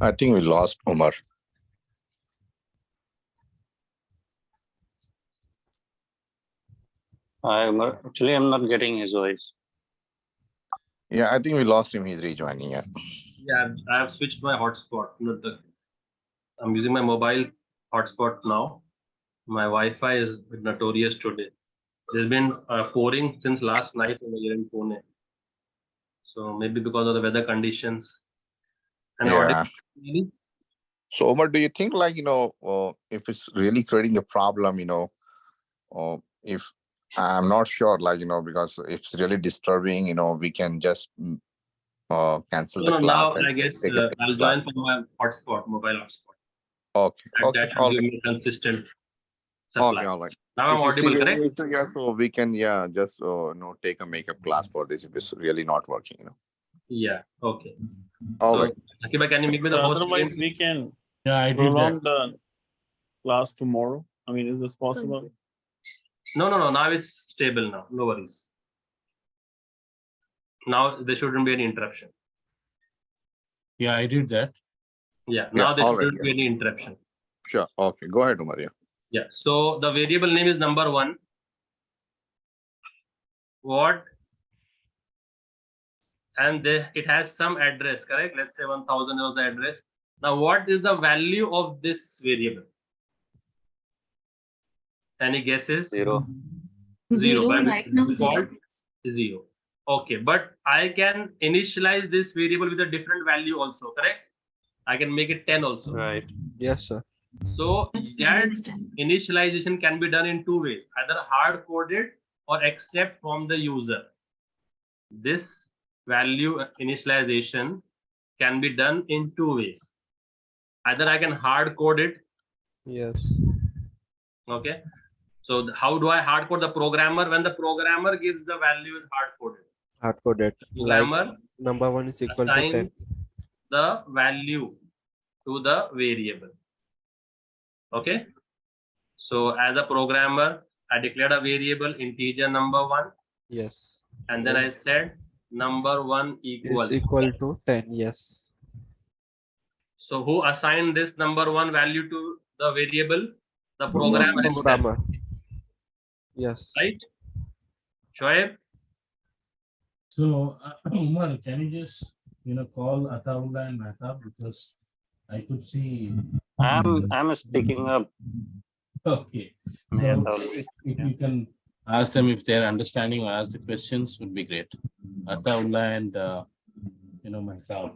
I think we lost Umar. Actually, I'm not getting his voice. Yeah, I think we lost him. He's rejoining. Yeah. yeah, I have switched my hotspot. I'm using my mobile hotspot now. My Wi-Fi is notorious today. There's been pouring since last night here in Pune. So maybe because of the weather conditions. And Yeah. audible. So Umar, do you think if it's really creating a problem, if I'm not sure, because if it's really disturbing, we can just cancel the No, class now and I guess take a I'll class. join from my hotspot, mobile hotspot. Okay. And Okay. that should All give right. me a consistent supply. Okay. All right. Now I'm If you see audible, correct? any issue, yeah, so we can just take a makeup class for this if it's really not working. Yeah. Okay. All So, right. Akiba, can you make me the host Otherwise, again? we can Yeah, I did prolong that. the class tomorrow. I mean, is this possible? No. Now it's stable now. No worries. Now there shouldn't be any interruption. Yeah, I did that. Yeah. Yeah, Now there all right, shouldn't be any interruption. Sure. Okay. Go ahead, Umar. Yeah. Yeah. So the variable name is number 1. What? And it has some address, correct? Let's say 1000 was the address. Now, what is the value of this variable? Any guesses? 0. Zero, By right now, default, 0. 0. Okay, but I can initialize this variable with a different value also, correct? I can make it 10 also. Right. Yes, sir. So That's that 10 is 10. initialization can be done in two ways, either hard coded or accept from the user. This value initialization can be done in two ways. Either I can hard code it. Yes. Okay. So how do I hard code the programmer? When the programmer gives the value is hard coded. Hard coded. Like Programmer number 1 is equal to assigns 10. the value to the variable. Okay. So as a programmer, I declared a variable integer number 1, Yes. and then I said number 1 Is equals. equal to 10. Yes. So who assigned this number 1 value to the variable? The Yes, programmer sir. himself. Programmer. Yes. right? Shoaib? So, Umar, can you just call Ataullah and Mehtab, because I could see. I'm speaking up. Okay. So Mehtab. if Yeah. you can ask them if they're understanding or ask the questions, would be great. Ataullah and Mehtab.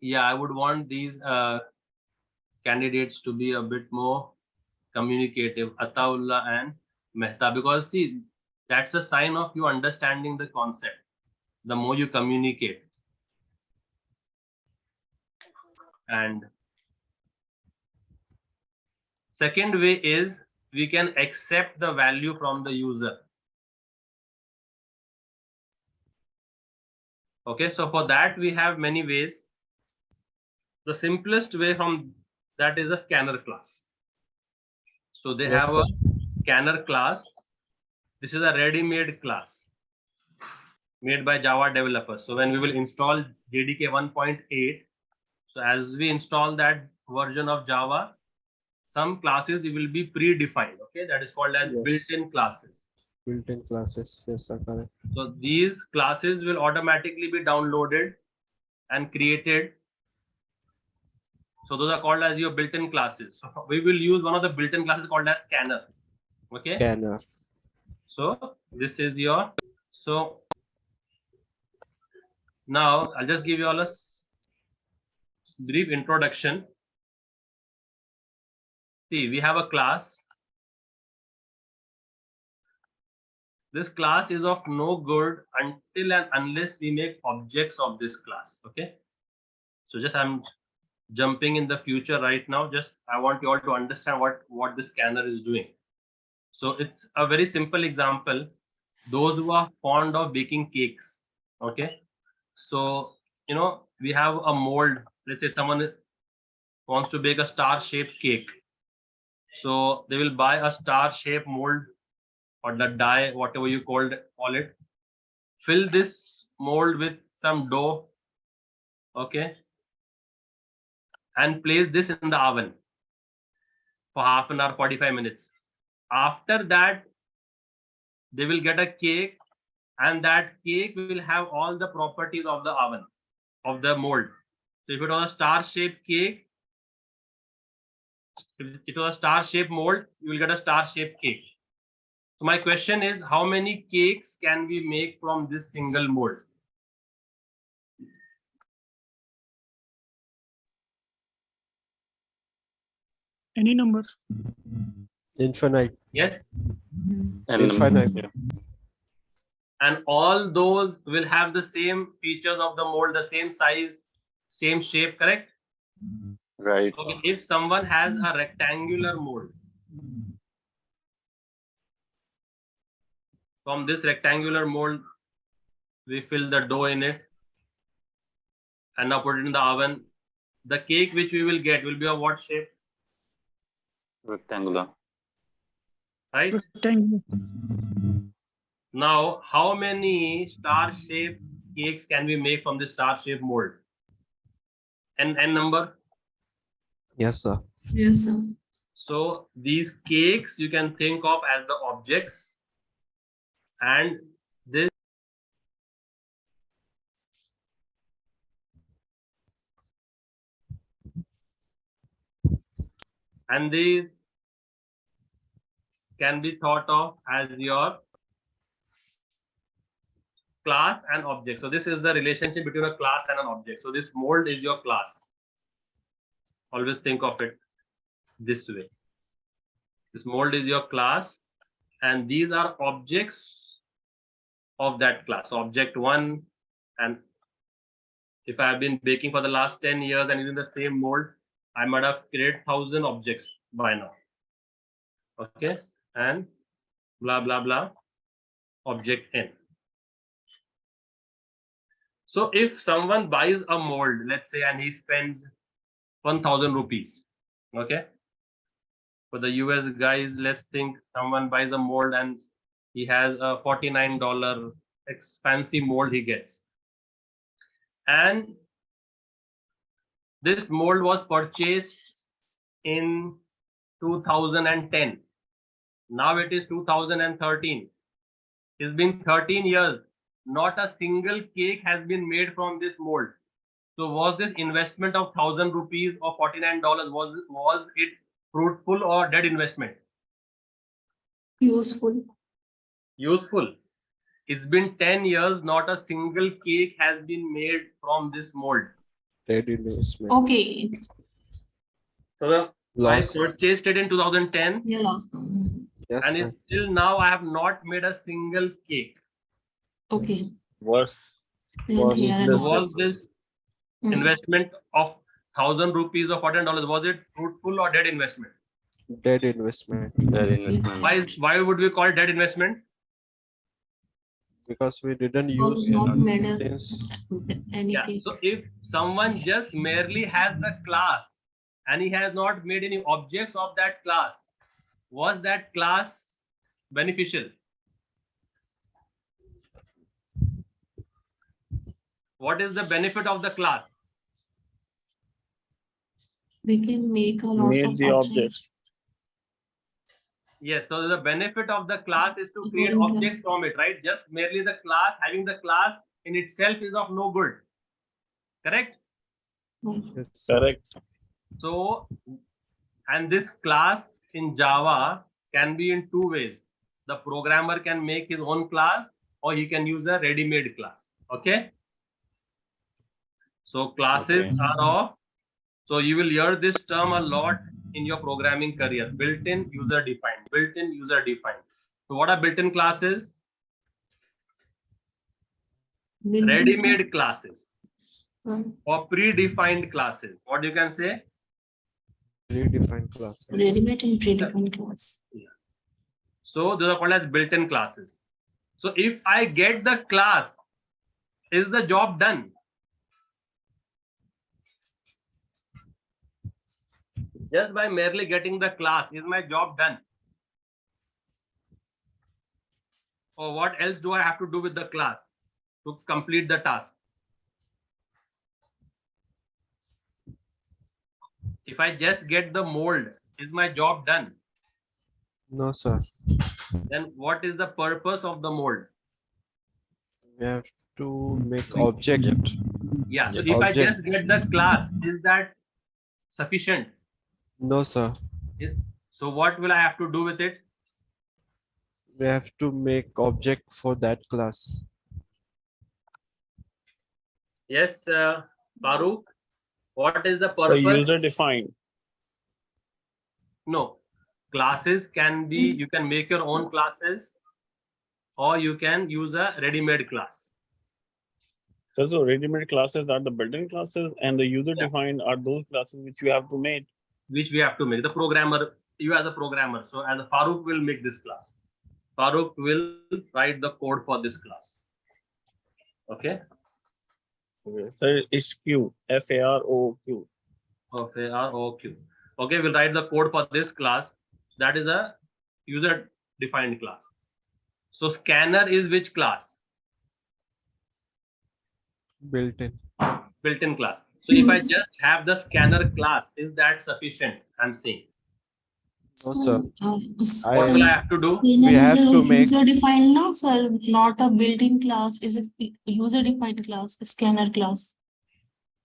Yeah, I would want these candidates to be a bit more communicative, Ataullah and Mehta, because see, that's a sign of you understanding the concept. The more you communicate. And second way is we can accept the value from the user. Okay, so for that we have many ways. The simplest way from that is a scanner class. So they Yes, have sir. a scanner class. This is a ready-made class made by Java developers. So when we will install JDK 1.8, so as we install that version of Java, some classes will be predefined. Okay, that is called as Yes. built-in classes. Built-in classes. Yes, sir. Correct. So these classes will automatically be downloaded and created. So those are called as your built-in classes. So we will use one of the built-in classes called as scanner. Okay. Scanner. So this is your, so now I'll just give you all a brief introduction. See, we have a class. This class is of no good until and unless we make objects of this class. Okay. So just I'm jumping in the future right now. Just I want you all to understand what the scanner is doing. So it's a very simple example. Those who are fond of baking cakes. Okay. So we have a mold. Let's say someone wants to bake a star-shaped cake. So they will buy a star-shaped mold or the die, whatever you call it. Fill this mold with some dough. Okay. And place this in the oven for half an hour, 45 minutes. After that, they will get a cake, and that cake will have all the properties of the oven, of the mold. So if it was a star-shaped cake, if it was a star-shaped mold, you will get a star-shaped cake. So my question is, how many cakes can we make from this single mold? Any number. Infinite. Yes. And Infinite. yeah. And all those will have the same features of the mold, the same size, same shape, correct? Right. Okay, if someone has a rectangular mold, from this rectangular mold, we fill the dough in it and now put it in the oven. The cake which we will get will be of what shape? Rectangular. Right? Rectangle. Now, how many star-shaped cakes can we make from this star-shaped mold? N number? Yes, sir. Yes, sir. So these cakes you can think of as the objects, and this and these can be thought of as your class and object. So this is the relationship between a class and an object. So this mold is your class. Always think of it this way. This mold is your class, and these are objects of that class. So object 1, and if I have been baking for the last 10 years and using the same mold, I might have created 1,000 objects by now. Okay, and blah blah blah, object n. So if someone buys a mold, let's say, and he spends 1,000 rupees, okay, for the US guys, let's think someone buys a mold and he has a $49 fancy mold he gets, and this mold was purchased in 2010. Now it is 2013. It's been 13 years. Not a single cake has been made from this mold. So was this investment of 1,000 rupees or $49, was it fruitful or dead investment? Useful. Useful. It's been 10 years, not a single cake has been made from this mold. Dead investment. Okay. So I Loss. purchased it in 2010, You lost. Yes, and sir. it's still now I have not made a single cake. Okay. Worse. And Was here So and was this investment of 1,000 rupees or $14, was it fruitful or dead investment? Dead investment. Dead investment. Why would we call it dead investment? Because we didn't was use not made as things. any Yeah. cake. So if someone just merely has the class and he has not made any objects of that class, was that class beneficial? What is the benefit of the class? We can make a lots Made of the objects. objects. Yes, so the benefit of the class is to create According to objects us. from it, right? Just merely the class, having the class in itself is of no good. Correct? Yes, sir. Correct. So, and this class in Java can be in two ways. The programmer can make his own class or he can use a ready-made class. Okay? So classes Okay. are of, so you will hear this term a lot in your programming career, built-in user-defined, built-in user-defined. So what are built-in classes? Built-in Ready-made classes class. or predefined classes. What you can say? Predefined class. Ready-made and predefined class. So those are called as built-in classes. So if I get the class, is the job done? Just by merely getting the class, is my job done? Or what else do I have to do with the class to complete the task? If I just get the mold, is my job done? No, sir. Then what is the purpose of the mold? We have to make object. Yeah, so if I Object. just get the class, is that sufficient? No, sir. So what will I have to do with it? We have to make object for that class. Yes, Farooq, what is the So purpose? user defined. No, classes can be, you can make your own classes or you can use a ready-made class. So ready-made classes are the built-in classes, and the user defined are those classes which you have to make. Which we have to make. The programmer, you as a programmer. So as a Farooq will make this class. Farooq will write the code for this class. Okay. Okay. So it's Q, F-A-R-O-Q. F-A-R-O-Q. Okay, we'll write the code for this class. That is a user-defined class. So scanner is which class? Built-in. Built-in class. So if I just have the scanner class, is that sufficient? I'm saying. No, sir. What will I have to do? We have to make- User-defined now, sir, not a built-in class. Is it user-defined class, scanner class?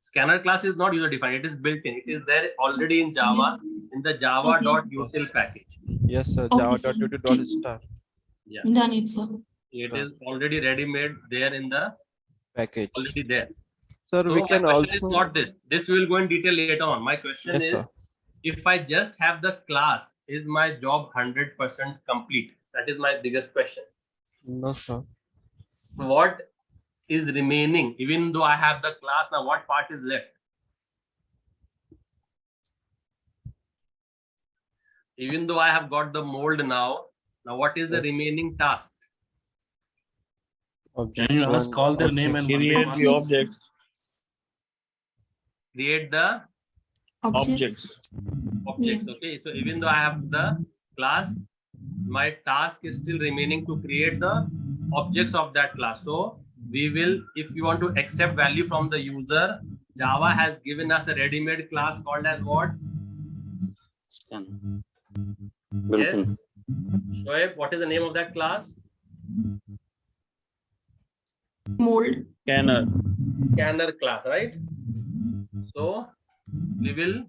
Scanner class is not user-defined. It is built-in. It is there already in Java, in the java.util package. Yes, sir. Okay, sir. Java.util.star Yeah, Done it, sir. it is already ready-made there in the package. already there. Sir, So we my can question is also. not this. This we will go in detail later on. My question Yes, is, sir. if I just have the class, is my job 100% complete? That is my biggest question. No, sir. What is remaining? Even though I have the class, now what part is left? Even though I have got the mold now what is the Yes. remaining task? Can you ask all their name and one by Create one? the objects. Create the Objects. objects. Okay, so even though I have the class, my task is still remaining to create the objects of that class. So we will, if you want to accept value from the user, Java has given us a ready-made class called as what? Scan. Built-in. Yes, Shoaib, what is the name of that class? Mold. Scanner. Scanner class, right? So we will.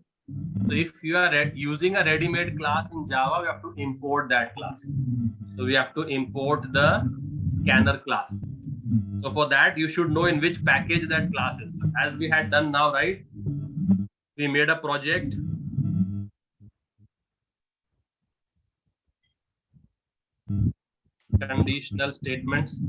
So if you are using a ready-made class in Java, we have to import that class. So we have to import the scanner class. So for that, you should know in which package that class is. So as we had done now, right? We made a project. Conditional statements.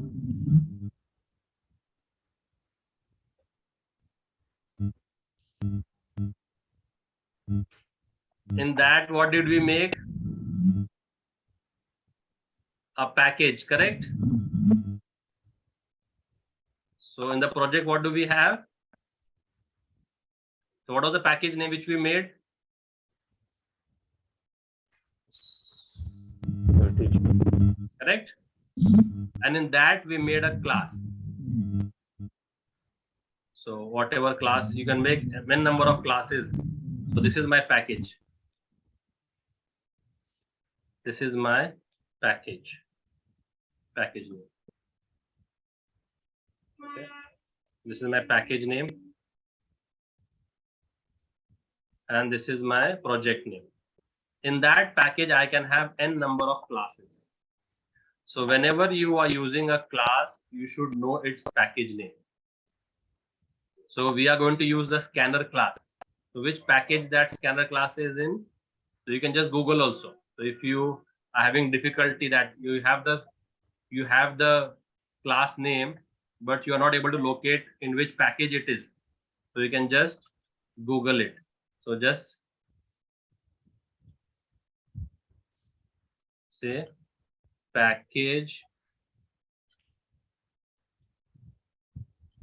In that, what did we make? A package, correct? So in the project, what do we have? So what was the package name which we made? Correct? And in that, we made a class. So whatever class you can make, n number of classes. So this is my package. This is my package. Package name. Okay. This is my package name. And this is my project name. In that package, I can have n number of classes. So whenever you are using a class, you should know its package name. So we are going to use the scanner class. So which package that scanner class is in? So you can just Google also. So if you are having difficulty that you have the class name, but you are not able to locate in which package it is. So you can just Google it. So just say package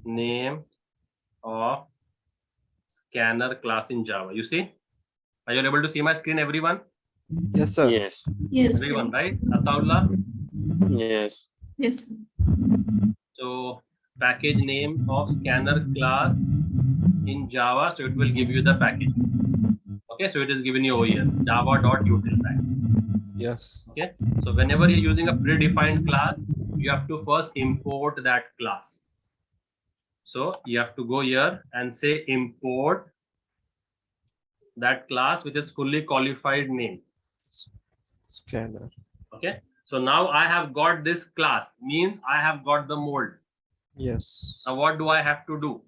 name of scanner class in Java. You see? Are you able to see my screen, everyone? Yes, sir. Yes. Yes. Everyone, right? Ataullah? Yes. Yes. So package name of scanner class in Java. So it will give you the package. Okay, so it is given you over here, java.utilpack. Yes. Okay, so whenever you're using a predefined class, you have to first import that class. So you have to go here and say import that class which is fully qualified name. Scanner. Okay, so now I have got this class, means I have got the mold. Yes. Now what do I have to do?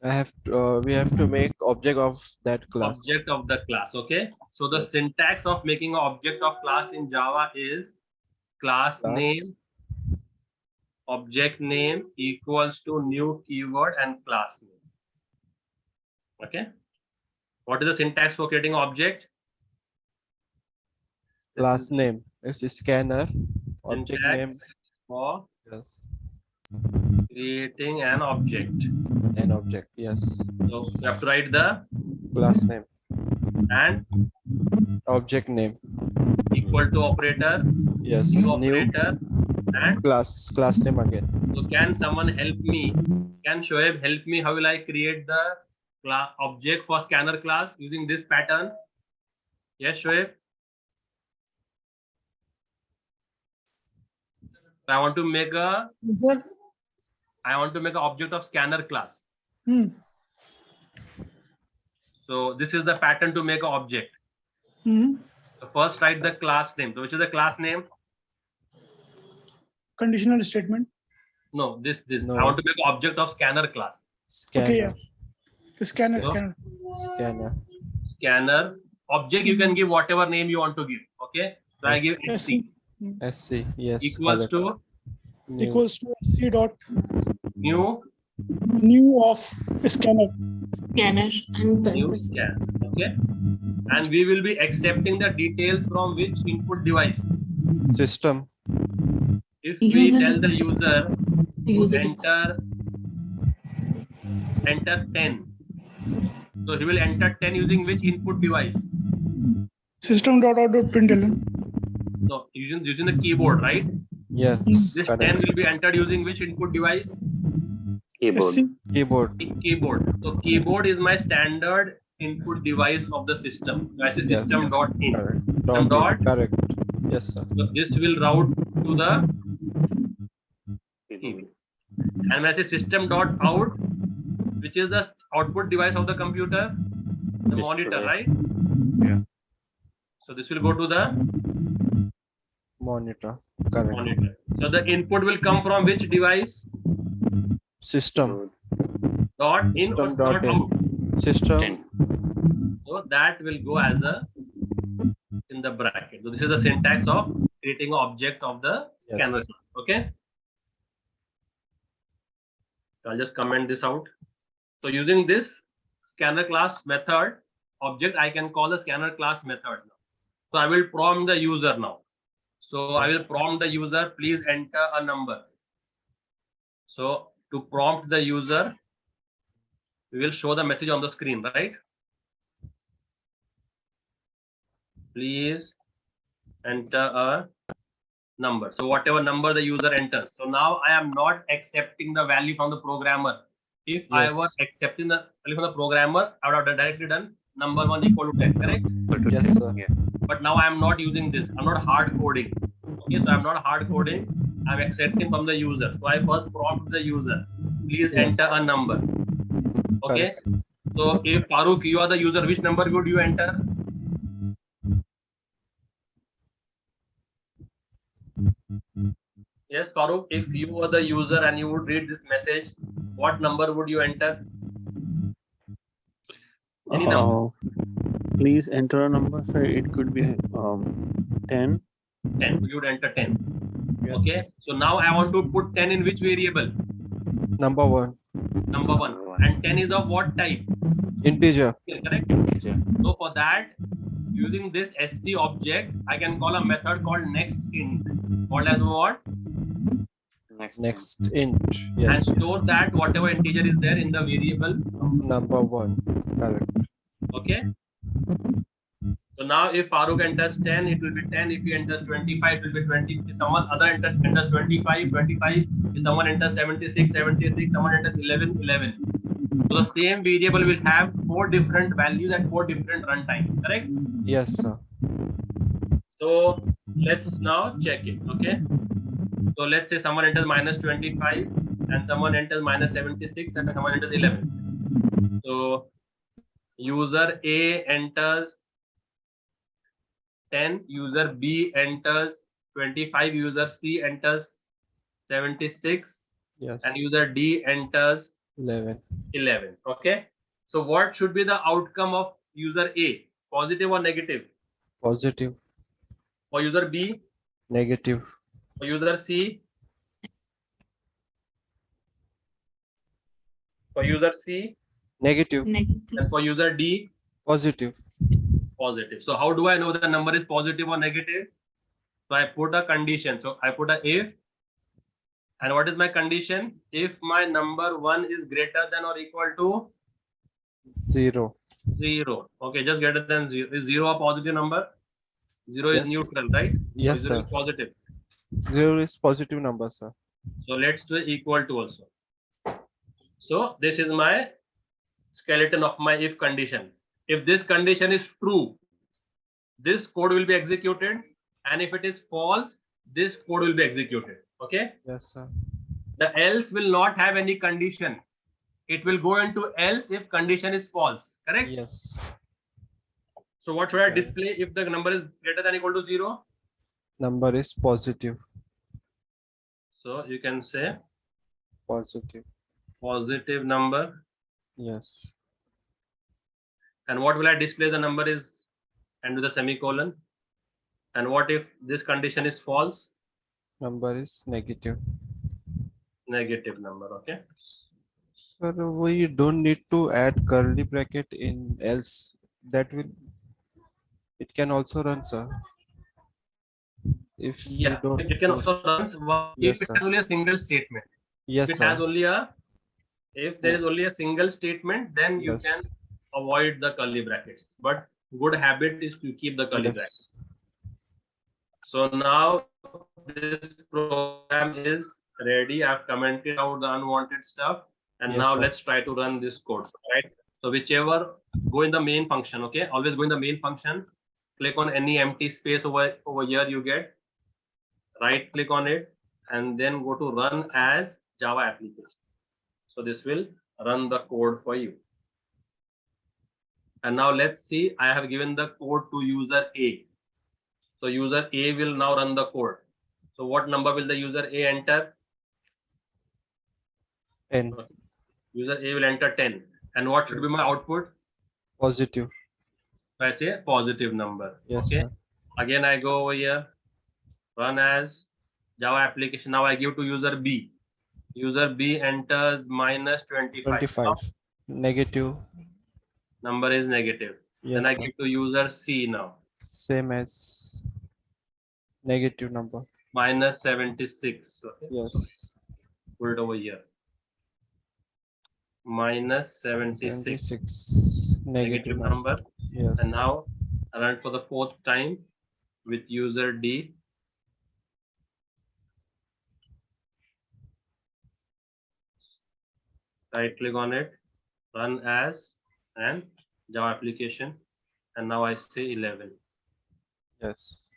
We have to make object of that class. Object of the class. Okay, so the Yes. syntax of making an object of class in Java is class name, object name equals to new keyword and class name. Okay, what is the syntax for creating an object? Class name is scanner. Object Syntax name. for Yes. creating an object. An object. Yes. So you have to write the Class name. and Object name. equal to operator, Yes. new New operator, and class name again. so can someone help me? Can Shoaib help me? How will I create the object for scanner class using this pattern? Yes, Shoaib. So I want to make a Sir. an object of scanner class. Hmm. So this is the pattern to make an object. Hmm. So first write the class name. So which is the class name? Conditional statement. No, this. No. I want to make an object of scanner class. Scanner. Okay, yeah. Scanner, So- scanner. Scanner. Scanner object you can give whatever name you want to give. Okay. So I Yes. give SC. SC SC. Yes. equals correct. to New. Equals to SC dot new of scanner. Scanner and new parentheses. scan. Okay. And we will be accepting the details from which input device. System. If we User tell the defined. user to User enter 10. So he will enter 10 using which input device? System dot out dot println. So using the keyboard, right? Yes. This Correct. 10 will be entered using which input device? Keyboard. SC. Keyboard. Keyboard. So keyboard is my standard input device of the system. So I say Yes. system.in. Correct. System dot Correct. Yes, sir. So this will route to the keyboard. And when I say system.out, which is the output device of the computer, the monitor, right? Yeah. So this will go to the Monitor. Correct. monitor. So the input will come from which device? System. Dot in or System dot dot in. out? System. So that will go as a in the bracket. So this is the syntax of creating an object of the scanner. Yes. Okay. So I'll just comment this out. So using this scanner class method object, I can call the scanner class method now. So I will prompt the user now. So I will prompt the user, please enter a number. So to prompt the user, we will show the message on the screen, right? Please enter a number. So whatever number the user enters. So now I am not accepting the value from the programmer. If I were accepting the value from the programmer, I would have directly done number 1 equal to 10, correct? Yes, sir. Yeah. But now I am not using this. I'm not hard coding. Okay, so I'm not hard coding. I'm accepting from the user. So I first prompt the user. Please Yes. enter a number. Okay. Correct. So if Farooq, you are the user, which number would you enter? Yes, Farooq, if you were the user and you would read this message, what number would you enter? Any number. Please enter a number. So it could be 10. 10. You would enter 10. Yes. Okay. So now I want to put 10 in which variable? Number 1. Number 1. And 10 is of what type? Integer. Correct? So for that, using this SC object, I can call a method called nextInt. Called as what? Next int. And Yes. store that whatever integer is there in the variable. Number 1. Correct. Okay. So now if Farooq enters 10, it will be 10. If he enters 25, it will be 20. If someone other enters 25, 25. If someone enters 76, 76. Someone enters 11, 11. So the same variable will have 4 different values at 4 different runtimes, correct? Yes, sir. So let's now check it, okay? So let's say someone enters minus 25 and someone enters minus 76 and someone enters 11. So user A enters 10, user B enters 25, user C enters 76, Yes. and user D enters 11. 11. Okay. So what should be the outcome of user A? Positive or negative? Positive. For user B? Negative. For user C? For user C? Negative. Negative. And for user D? Positive. Positive. So how do I know the number is positive or negative? So I put a condition. So I put a if. And what is my condition? If my number 1 is greater than or equal to 0. 0. Okay, just greater than 0. Is 0 a positive number? 0 Yes. is neutral, right? Yes, 0 sir. is positive. 0 is positive number, sir. So let's do equal to also. So this is my skeleton of my if condition. If this condition is true, this code will be executed. And if it is false, this code will be executed. Okay. Yes, sir. The else will not have any condition. It will go into else if condition is false. Correct? Yes. So what should I display if the number is greater than or equal to 0? Number is positive. So you can say Positive. positive number. Yes. And what will I display the number is and with a semicolon? And what if this condition is false? Number is negative. Negative number. Okay. Sir, we don't need to add curly bracket in else. That will, it can also run, sir. If we Yeah, don't. it can also run Yes, if it sir. has only a single statement. Yes, If it sir. has only a, if there is only a single statement, then you Yes. can avoid the curly brackets. But good habit is to keep the curly brackets. Yes. So now this program is ready. I've commented out the unwanted stuff, and Yes, now sir. let's try to run this code. Right. So whichever, go in the main function. Okay. Always go in the main function click on any empty space over here you get, right click on it, and then go to run as Java application. So this will run the code for you. And now let's see, I have given the code to user A. So user A will now run the code. So what number will the user A enter? 10. User A will enter 10. And what should be my output? Positive. I say positive number. Yes, Okay. sir. Again, I go over here, run as Java application. Now I give to user B. User B enters minus 25. 25. Now, Negative. number is negative. Yes, Then I sir. give to user C now. Same as negative number. Minus 76. Okay. Yes. Put it over here. Minus 76. 76. Negative number. Yes. And now I run for the 4th time with user D. Right click on it, run as and Java application, and now I say 11. Yes.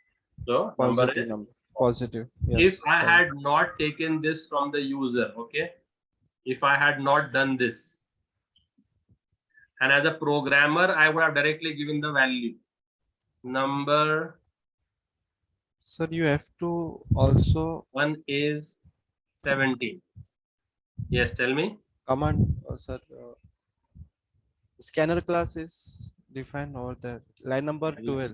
So number Positive is number. Positive. Yes. if I had not taken this from the user, okay, if I had not done this, and as a programmer I would have directly given the value number. Sir, you have to also 1 is 17. Yes, tell me. command, sir. Scanner class is defined over there. Line number 12.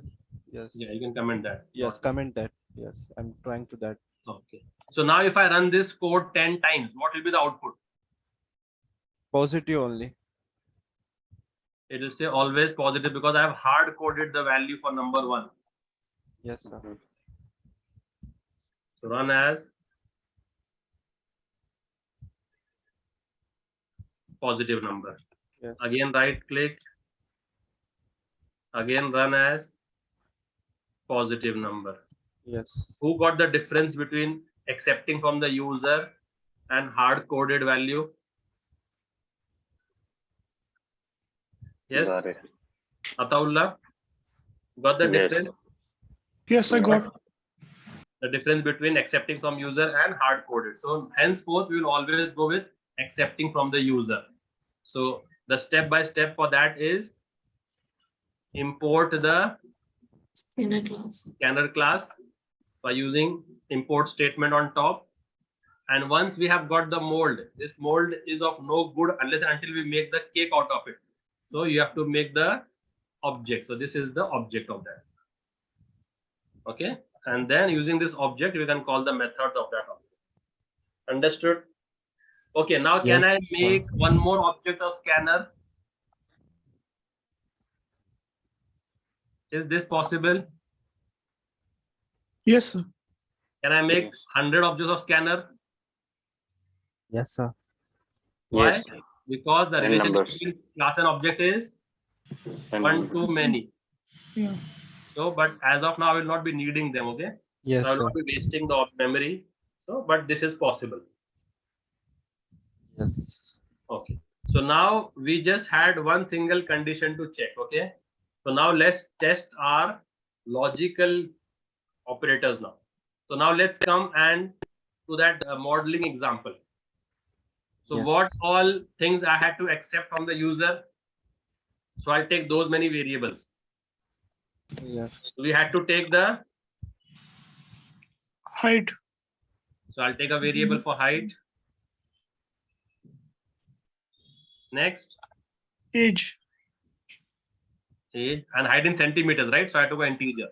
Yes. Yeah, you can comment that. Yes, comment that. Yes, I'm trying to that. Okay. So now if I run this code 10 times, what will be the output? Positive only. It will say always positive because I have hard coded the value for number 1. Yes, sir. So run as positive number. Yes. Again right click. Again run as positive number. Yes. Who got the difference between accepting from the user and hard coded value? Yes. Got it. Ataullah, got the Yes. difference? Yes, I got. The difference between accepting from user and hard coded. So henceforth we will always go with accepting from the user. So the step by step for that is import the scanner class by using import statement on top. And once we have got the mold, this mold is of no good unless and until we make the cake out of it. So you have to make the object. So this is the object of that. Okay. And then using this object, we can call the methods of that object. Understood? Okay, now can Yes, I make one more object of scanner? Is this possible? Yes, sir. Can I make Yes. 100 objects of scanner? Yes, sir. Why? Yes. Because the And relationship numbers. between class and object is And one too many. Yeah. So, but as of now, I will not be needing them. Okay. Yes, So I will sir. not be wasting the memory. So, but this is possible. Yes. Okay. So now we just had one single condition to check. Okay. So now let's test our logical operators now. So now let's come and to that modeling example. So Yes. what all things I had to accept from the user? So I'll take those many variables. Yes. So we had to take the, Height. so I'll take a variable for height. Next, Age. age and height in centimeters, right? So I took an integer.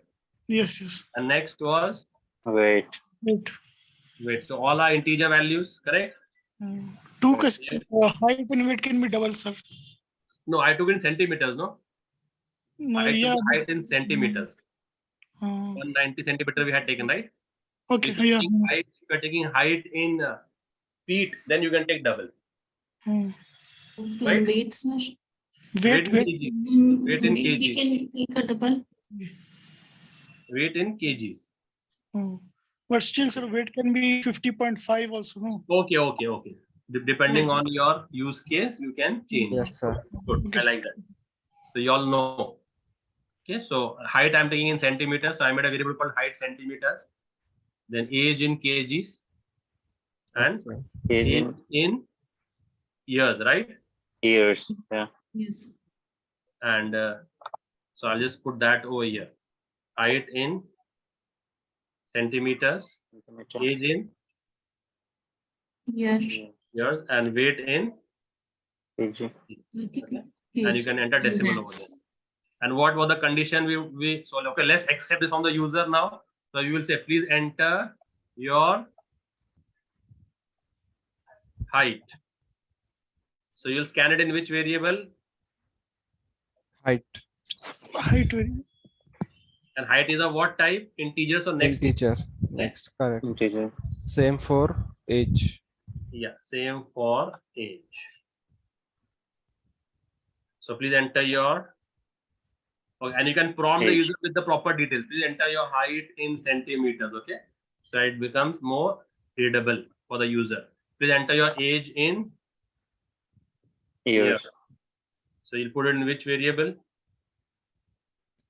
Yes, yes. And next was wait. Weight. weight. So all are integer values, correct? Two height and weight can be double, sir. No, I took in centimeters, no? No, I yeah. took height in centimeters. Uh, 190 centimeter we had taken, right? okay. If you Yeah. take height, if you're taking height in feet, then you can take double. Hmm. Right? Weights, Weight. in Weight. kgs. Weight in we kgs. can take a double. Weight in kgs. But still, sir, weight can be 50.5 also. No? Okay. Depending on your use case, you can change. Yes, sir. Good. I like that. So you all know. Okay, so height I'm taking in centimeters. So I made a variable called height centimeters. Then age in kgs and Okay. age in years, right? Years. Yeah. Yes. And so I'll just put that over here. Height in centimeters, age in Yes. years, and weight in kg. and you can enter decimal over there. And what was the condition we so okay, let's accept this from the user now. So you will say, please enter your height. So you'll scan it in which variable? Height. Height variable. And height is of what type? Integers or next? Integer. Next. Correct. Integer. Same for age. Yeah, same for age. So please enter your, okay, and you can prompt the Age. user with the proper details. Please enter your height in centimeters. Okay, so it becomes more readable for the user. Please enter your age in Years. So you'll put it in which variable?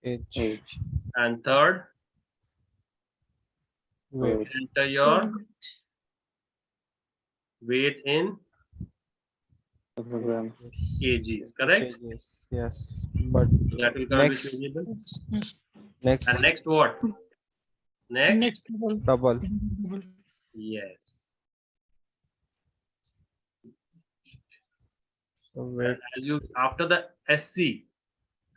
Age. Age. And third, Weight. enter your weight in Kilograms. kgs. Correct. Kgs. Yes. But That will come in which next. variable? Yes, yes. Next. And next what? Next. Next level. Double. Level. Yes. So weight. And as you after the SC,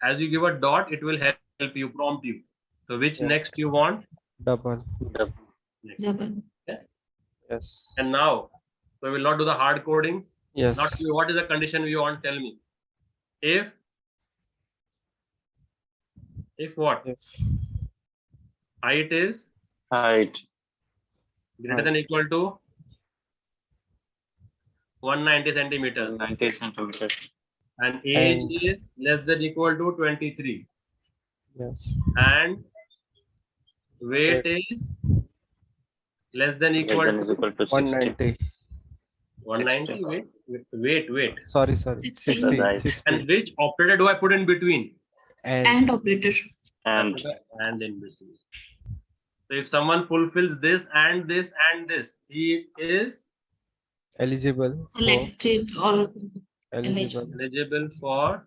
as you give a dot, it will help you, prompt you. So which Yeah. next you want? Double. Double. Next. Double. Yes. And now, so we will not do the hard coding. Yes. Not what is the condition we want? Tell me. If what? If Height is Height. greater than or equal to 190 centimeters. 90 centimeters. And age And- is less than or equal to 23. yes. And weight is less than or Less equal than to is equal to 60. 190. 190. Wait. 60. 60. And which operator do I put in between? And operator. And And in between. So if someone fulfills this and this and this, he is eligible for Selected or eligible. eligible for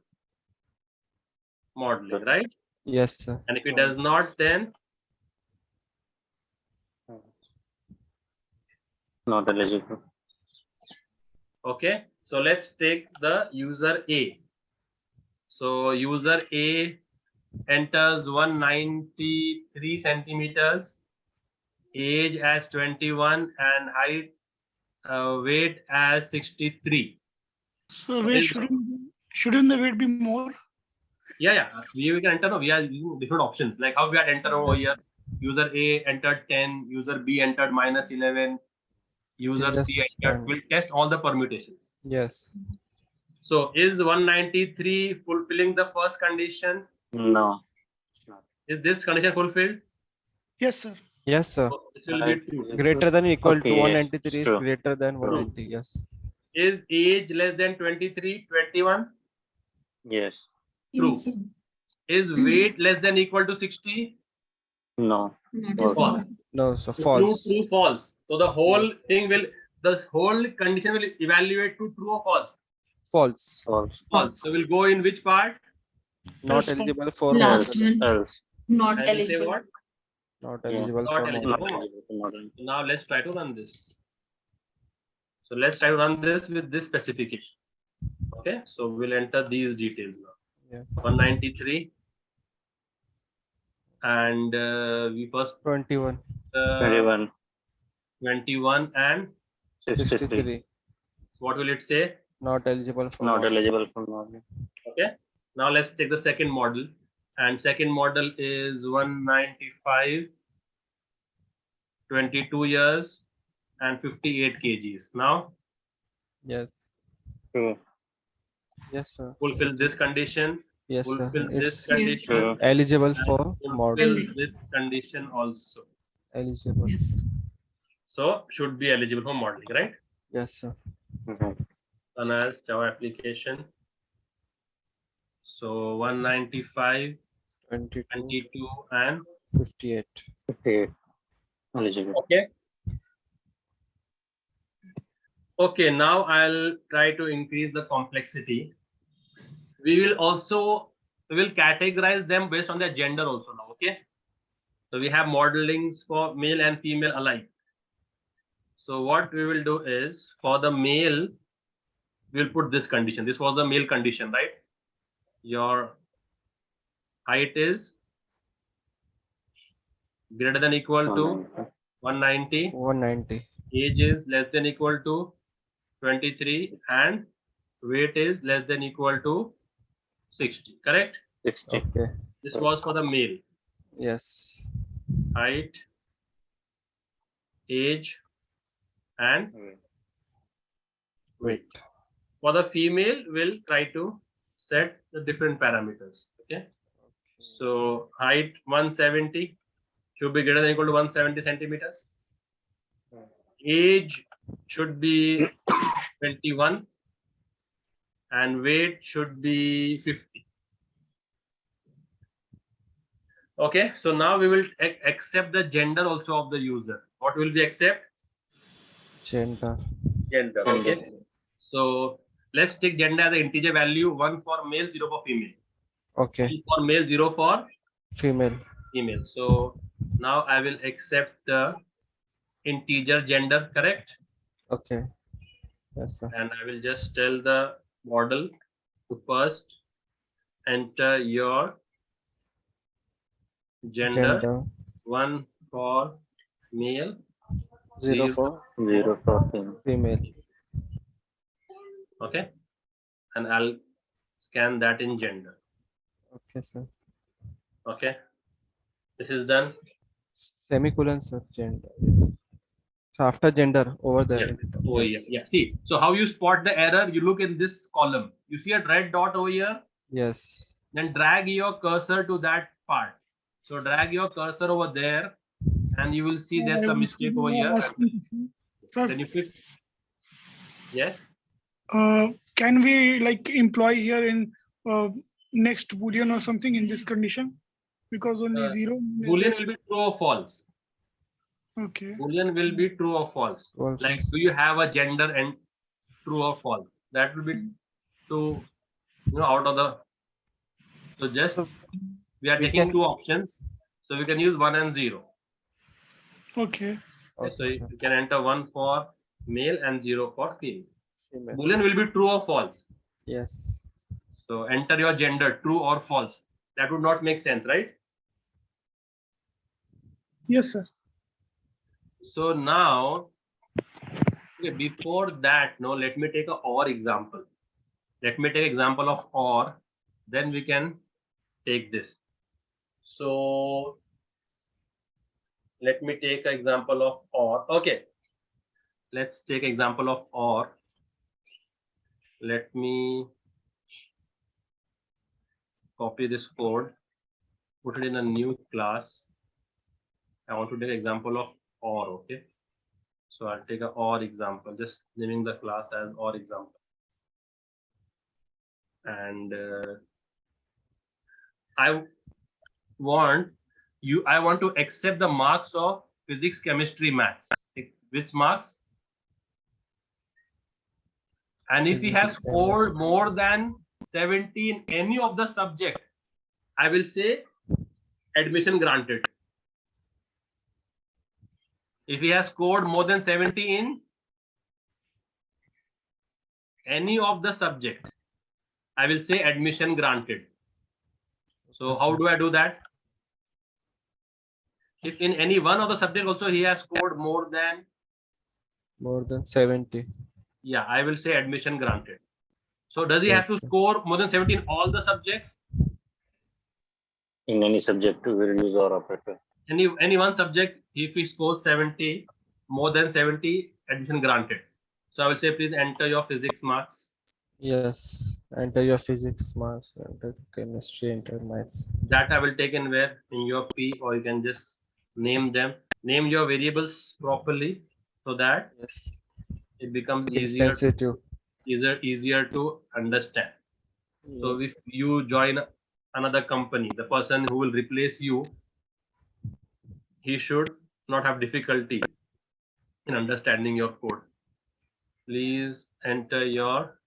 modeling, right? Yes, sir. And if he does not, then not eligible. okay. So let's take the user A. So user A enters 193 centimeters, age as 21, and height weight as 63. So weight shouldn't the weight be more? Yeah. We can enter. No, we are using different options. Like how we had entered over here. User A entered 10. User B entered -11. User Just C entered. We'll test all the permutations. Yes. So is 193 fulfilling the first condition? No. Is this condition fulfilled? Yes, sir. Yes, sir. So this will be true. Greater than or equal Okay, to yes, 193 is true. greater than 190. Yes. Is age less than 23, 21? Yes. True. Yes, sir. Is weight less than or equal to 60? No. Not False. as well. No, so True, false. true, false. So the whole thing will, the whole condition will evaluate to true or false. False. False. False. So we'll go in which part? Not Yes, eligible for Last modeling. one. Else. Not And we'll say eligible. what? Not Yeah. eligible Not for eligible. modeling. Not eligible for modeling. Now let's try to run this. So let's try to run this with this specification. Okay, so we'll enter these details now. Yes. 193. And we first 21. 21. 21 and 63. 63. what will it say? Not eligible for Not modeling. eligible for modeling. Okay, now let's take the second model, and second model is 195, 22 years and 58 kgs. Now Yes. True. Yes, sir. fulfill this condition, Yes, sir. fulfill this It's condition, True. eligible and for fulfill modeling. this condition also. Eligible. Yes. So should be eligible for modeling, right? Yes, sir. Mhm. Run as Java application. So 195 22, 22 and 58. 58. Eligible. okay. Okay, now I'll try to increase the complexity. We will categorize them based on their gender also now, okay? So we have modelings for male and female alike. So what we will do is, for the male, we'll put this condition. This was the male condition, right? Your height is greater than equal to 190. 190. Age is less than equal to 23 and weight is less than equal to 60, correct? 60. Okay. This was for the male. Yes. Height, age and weight. For the female, we'll try to set the different parameters, okay? So height 170 should be greater than equal to 170 centimeters. Age should be 21 and weight should be 50. Okay, so now we will accept the gender also of the user. What will we accept? Gender. Gender. Okay. So let's take gender as an integer value, 1 for male, 0 for female. Okay. 1 for male, 0 for Female. female. So now I will accept the integer gender, correct? Okay. Yes, sir. And I will just tell the model to first enter your gender. 1 for male, 0 for 0 for female. female. okay, and I'll scan that in gender. Okay, sir. Okay, this is done. Semicolon, sir. Gender. So after gender over there. Yeah. Oh, yeah. See, so how you spot the error? You look in this column. You see a red dot over here. Yes. Then drag your cursor to that part. So drag your cursor over there, and you will see there's some mistake over here. Sir, Then you fix. Yes. can we like employ here in next boolean or something in this condition? Because only 0. Boolean will be true or false. Okay. Boolean will be true or false. False. Like, do you have a gender and true or false? That will be to, out of the. So just we are taking two options. So we can use 1 and 0. Okay. Okay, so you can enter 1 for male and 0 for female. Boolean will be true or false. Yes. So enter your gender, true or false. That would not make sense, right? Yes, sir. So now, okay, before that, let me take a OR example. Let me take example of OR, then we can take this. So let me take an example of OR. Okay, let's take example of OR. Let me copy this code, put it in a new class. I want to take example of OR, okay? So I'll take a OR example, just naming the class as OR example. And I want to accept the marks of physics, chemistry, maths. Which marks? And if he has scored more than 70 in any of the subject, I will say admission granted. If he has scored more than 70 in any of the subject, I will say admission granted. So how do I do that? If in any one of the subject also he has scored more than 70. Yeah, I will say admission granted. So does he have to score more than 70 in all the subjects? In any subject, we will use OR operator. Any one subject, if he scores 70, more than 70, admission granted. So I will say, please enter your physics marks. Yes. Enter your physics marks, enter chemistry, enter maths. That I will take in where? In your P, or you can just name them. Name your variables properly so that it becomes easier to understand. So if you join another company, the person who will replace you, he should not have difficulty in understanding your code. Please enter your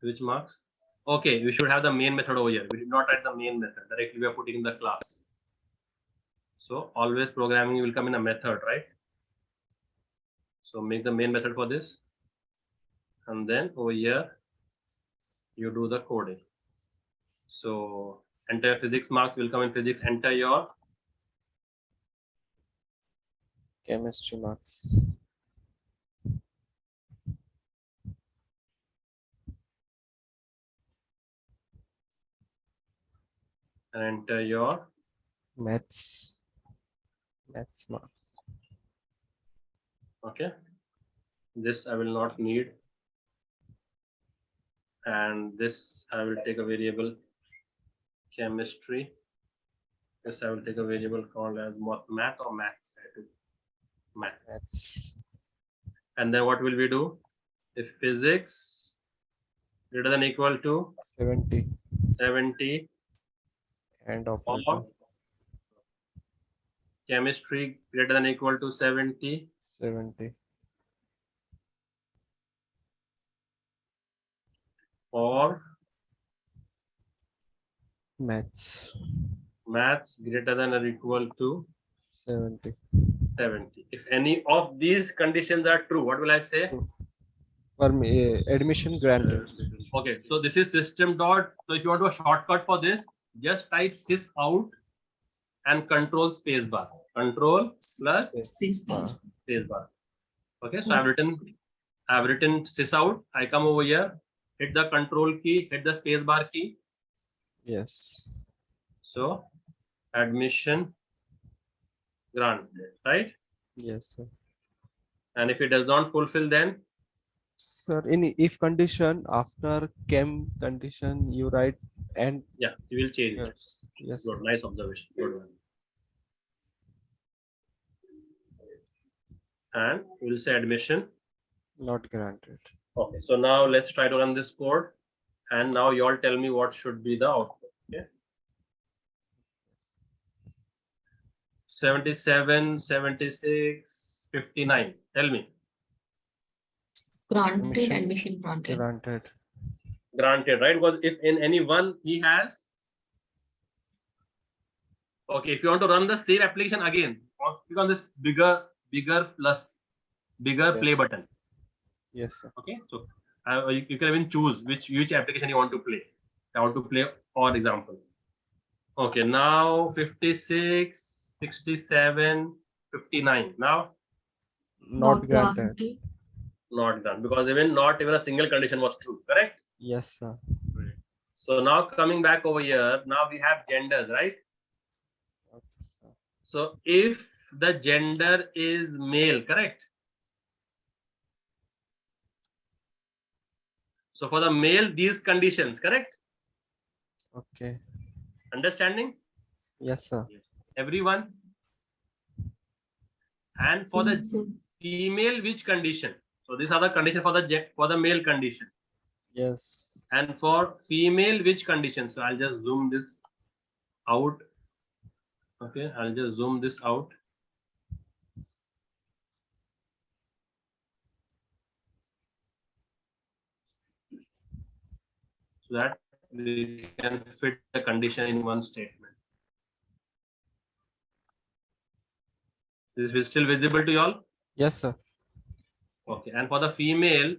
which marks. Okay, we should have the main method over here. We did not write the main method. Directly we are putting in the class. So always programming will come in a method, right? So make the main method for this. And then over here, you do the coding. So enter your physics marks will come in physics. Enter your Chemistry marks. and enter your Maths marks. okay. This I will not need. And this I will take a variable chemistry. This I will take a variable called as math or maths. Maths. And then what will we do? If physics greater than equal to 70 and or operator chemistry greater than equal to 70 or maths greater than or equal to 70. 70. If any of these conditions are true, what will I say? For me, admission granted. Okay, so this is system dot. So if you want a shortcut for this, just type sys out and control space bar. Control plus Space bar. space bar. Okay, so I've written sys out. I come over here, hit the control key, hit the space bar key. Yes. So admission granted, right? Yes, sir. And if it does not fulfill, then Sir, in if condition, after chem condition, you write and yeah, you will change it. yes. Good, nice observation. Good one. And we will say admission Not granted. okay. So now let's try to run this code, and now you all tell me what should be the output. Okay. 77, 76, 59. Tell me. Granted, admission granted. Granted, right? Because if in any one he has. Okay, if you want to run the same application again, click on this bigger play button. Yes, sir. Okay, so you can even choose which application you want to play. I want to play for example. Okay, now 56, 67, 59. Now Not granted. not done because not even a single condition was true. Correct? Yes, sir. So now coming back over here, now we have genders, right? Okay, sir. So if the gender is male, correct? So for the male, these conditions, correct? Okay. Understanding? Yes, sir. Everyone? And for the female, which condition? So these are the condition for the male condition. Yes. And for female, which condition? So I'll just zoom this out. Okay, I'll just zoom this out. So that we can fit the condition in one statement. This is still visible to you all? Yes, sir. Okay, and for the female,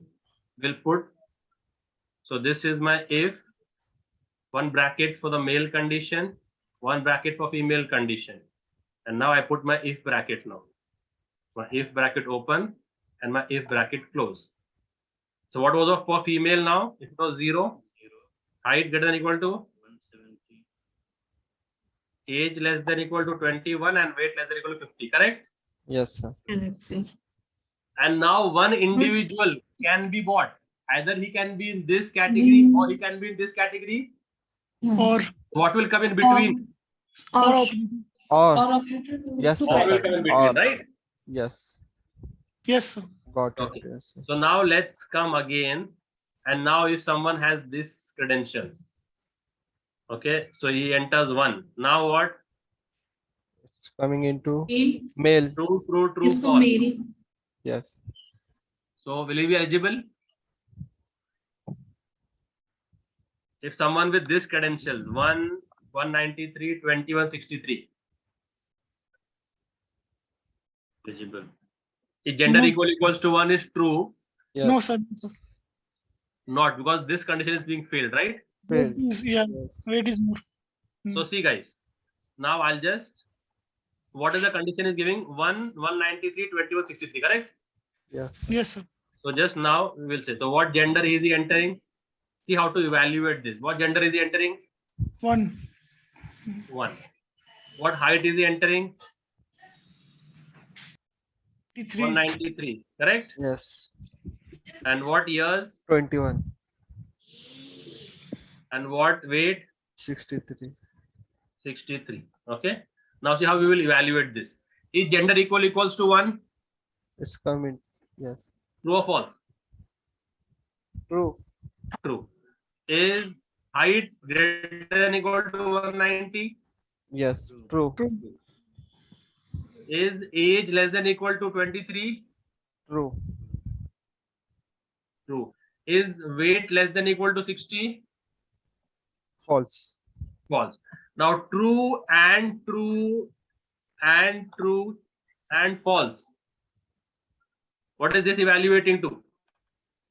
we'll put, so this is my if, one bracket for the male condition, one bracket for female condition. And now I put my if bracket now. My if bracket open and my if bracket close. So what was for female now? If it was 0, height greater than equal to 170, age less than equal to 21 and weight less than equal to 50, correct? Yes, sir. Correct, sir. And now one individual can be what? Either he can be in this category or he can be in this category. Or What will come in between? Or Or yes, to sir. Or will come in between, right? Yes. yes, sir. Got it. Okay. Yes, sir. So now let's come again. And now if someone has these credentials, Okay, so he enters 1. Now what? It's coming into Male male. True, true, true, is for false. male. Yes. So will he be eligible? If someone with this credentials, 1, 193, 21, 63. Eligible. If gender No. equals to 1 is true, Yes. No, sir. not, because this condition is being failed, right? Failed. Yeah, Yes. weight is more. So see guys, now I'll just, what is the condition is giving? 1, 193, 21, 63, correct? Yes. Yes, sir. So just now we will say, so what gender is he entering? See how to evaluate this. What gender is he entering? 1. 1. What height is he entering? 3. 193, correct? Yes. And what years? 21. And what weight? 63. 63. Okay. Now see how we will evaluate this. Is gender equals to 1? It's coming. Yes. True or false? True. True. Is height greater than equal to 190? Yes. True. True. Is age less than equal to 23? True. True. Is weight less than equal to 60? False. False. Now true and true and true and false. What is this evaluating to?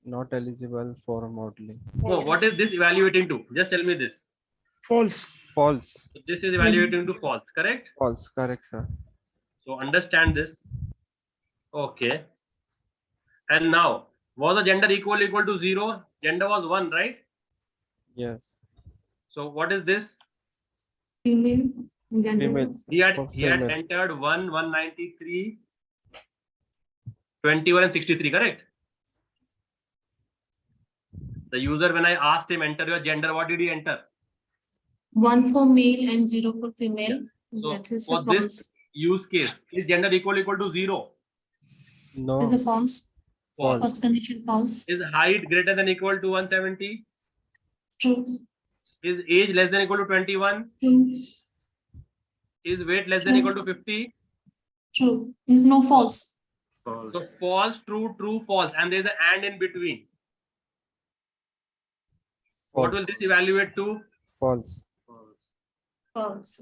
Not eligible for modeling. No, what is this evaluating to? Just tell me this. False. False. So this is evaluating to false, correct? False. Correct, sir. So understand this. Okay. And now, was the gender equal to 0? Gender was 1, right? Yes. So what is this? Female. Gender. Female. He had Female. entered 1, 193, 21 and 63, correct? The user, when I asked him enter your gender, what did he enter? 1 for male and 0 for female. So That is for a this false. use case, is gender equal to 0? No. Is a false. False. First condition false. Is height greater than equal to 170? True. Is age less than equal to 21? True. Is weight less than equal to 50? True. No false. So false, true, true, false, and there's an and in between. What will this evaluate to? False. False.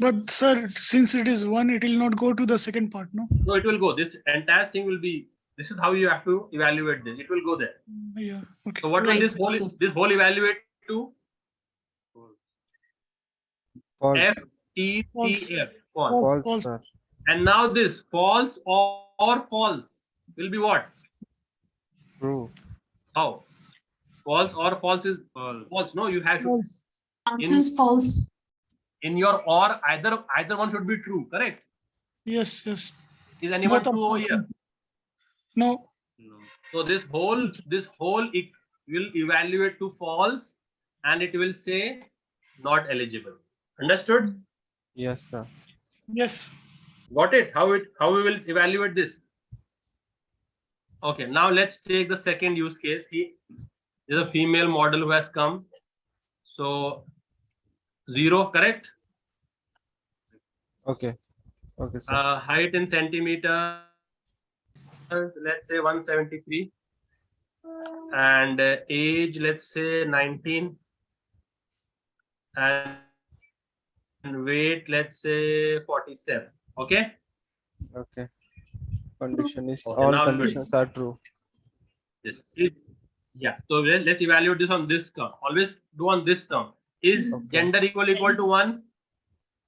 But sir, since it is 1, it will not go to the second part, no? No, it will go. This entire thing will be. This is how you have to evaluate this. It will go there. Yeah. Okay. So what will Right, this whole evaluate to? False. F T T F. False. False, False. sir. And now this false or false will be what? True. How? False or false is false. No, you have to, False. Answer is false. in your or either one should be true. Correct? Yes. Yes. Is anyone Both are true over false. here? No. So this whole it will evaluate to false, and it will say not eligible. Understood? Yes, sir. Yes. Got it? How we will evaluate this? Okay, now let's take the second use case. He is a female model who has come. So 0, correct? Okay. Okay, sir. Height in centimeters, let's say 173, and age, let's say 19, and weight, let's say 47. Okay. Okay. Condition is Okay, all now conditions are true. This is, yeah. So let's evaluate this on this term. Always do on this term. Is Okay. gender equal to 1?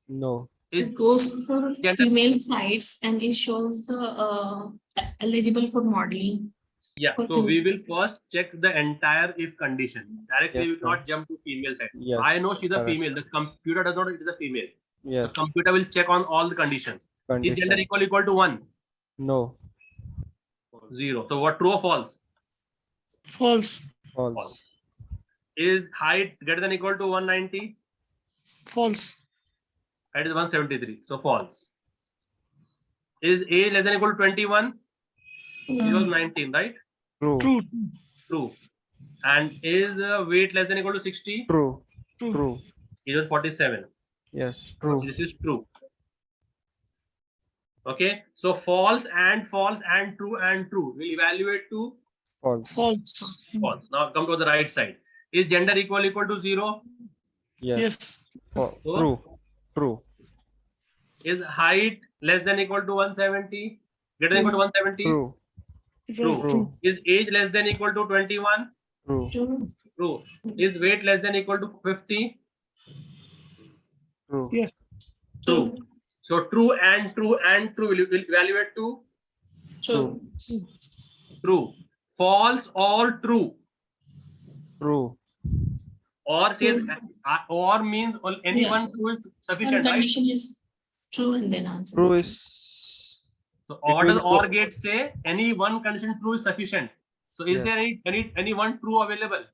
No. Is It goes for gender- female sites and it shows the eligible for modeling. yeah. So Okay. we will first check the entire if condition. Directly, Yes, we will sir. not jump to female side. Yes. I know she's a correct. female. The computer does not know it is a female. Yes. The computer will check on all the conditions. Is gender Condition. equal to 1? No. 0. So what, true or false? False. False. Is height greater than equal to 190? False. Height is 173. So false. Is age less than equal to 21? It was 19, right? True. True. True. And is weight less than equal to 60? True. True. True. Is 47. Yes, true. This is true. Okay, so false and true will evaluate to False. False. false. Now come to the right side. Is gender equal to 0? Yes. Yes. So True. True. is height less than equal to 170? Greater than equal to 170? True. True. True. Is age less than equal to 21? True. True. True. Is weight less than equal to 50? True. Yes. True. So true and true will evaluate to True. true. False or true. True. Or says True. or means anyone Yeah. true is One sufficient, right? condition is true and then answer True is is. So It or does will or go- gate say any one condition true is sufficient? So is there Yes. any one true available?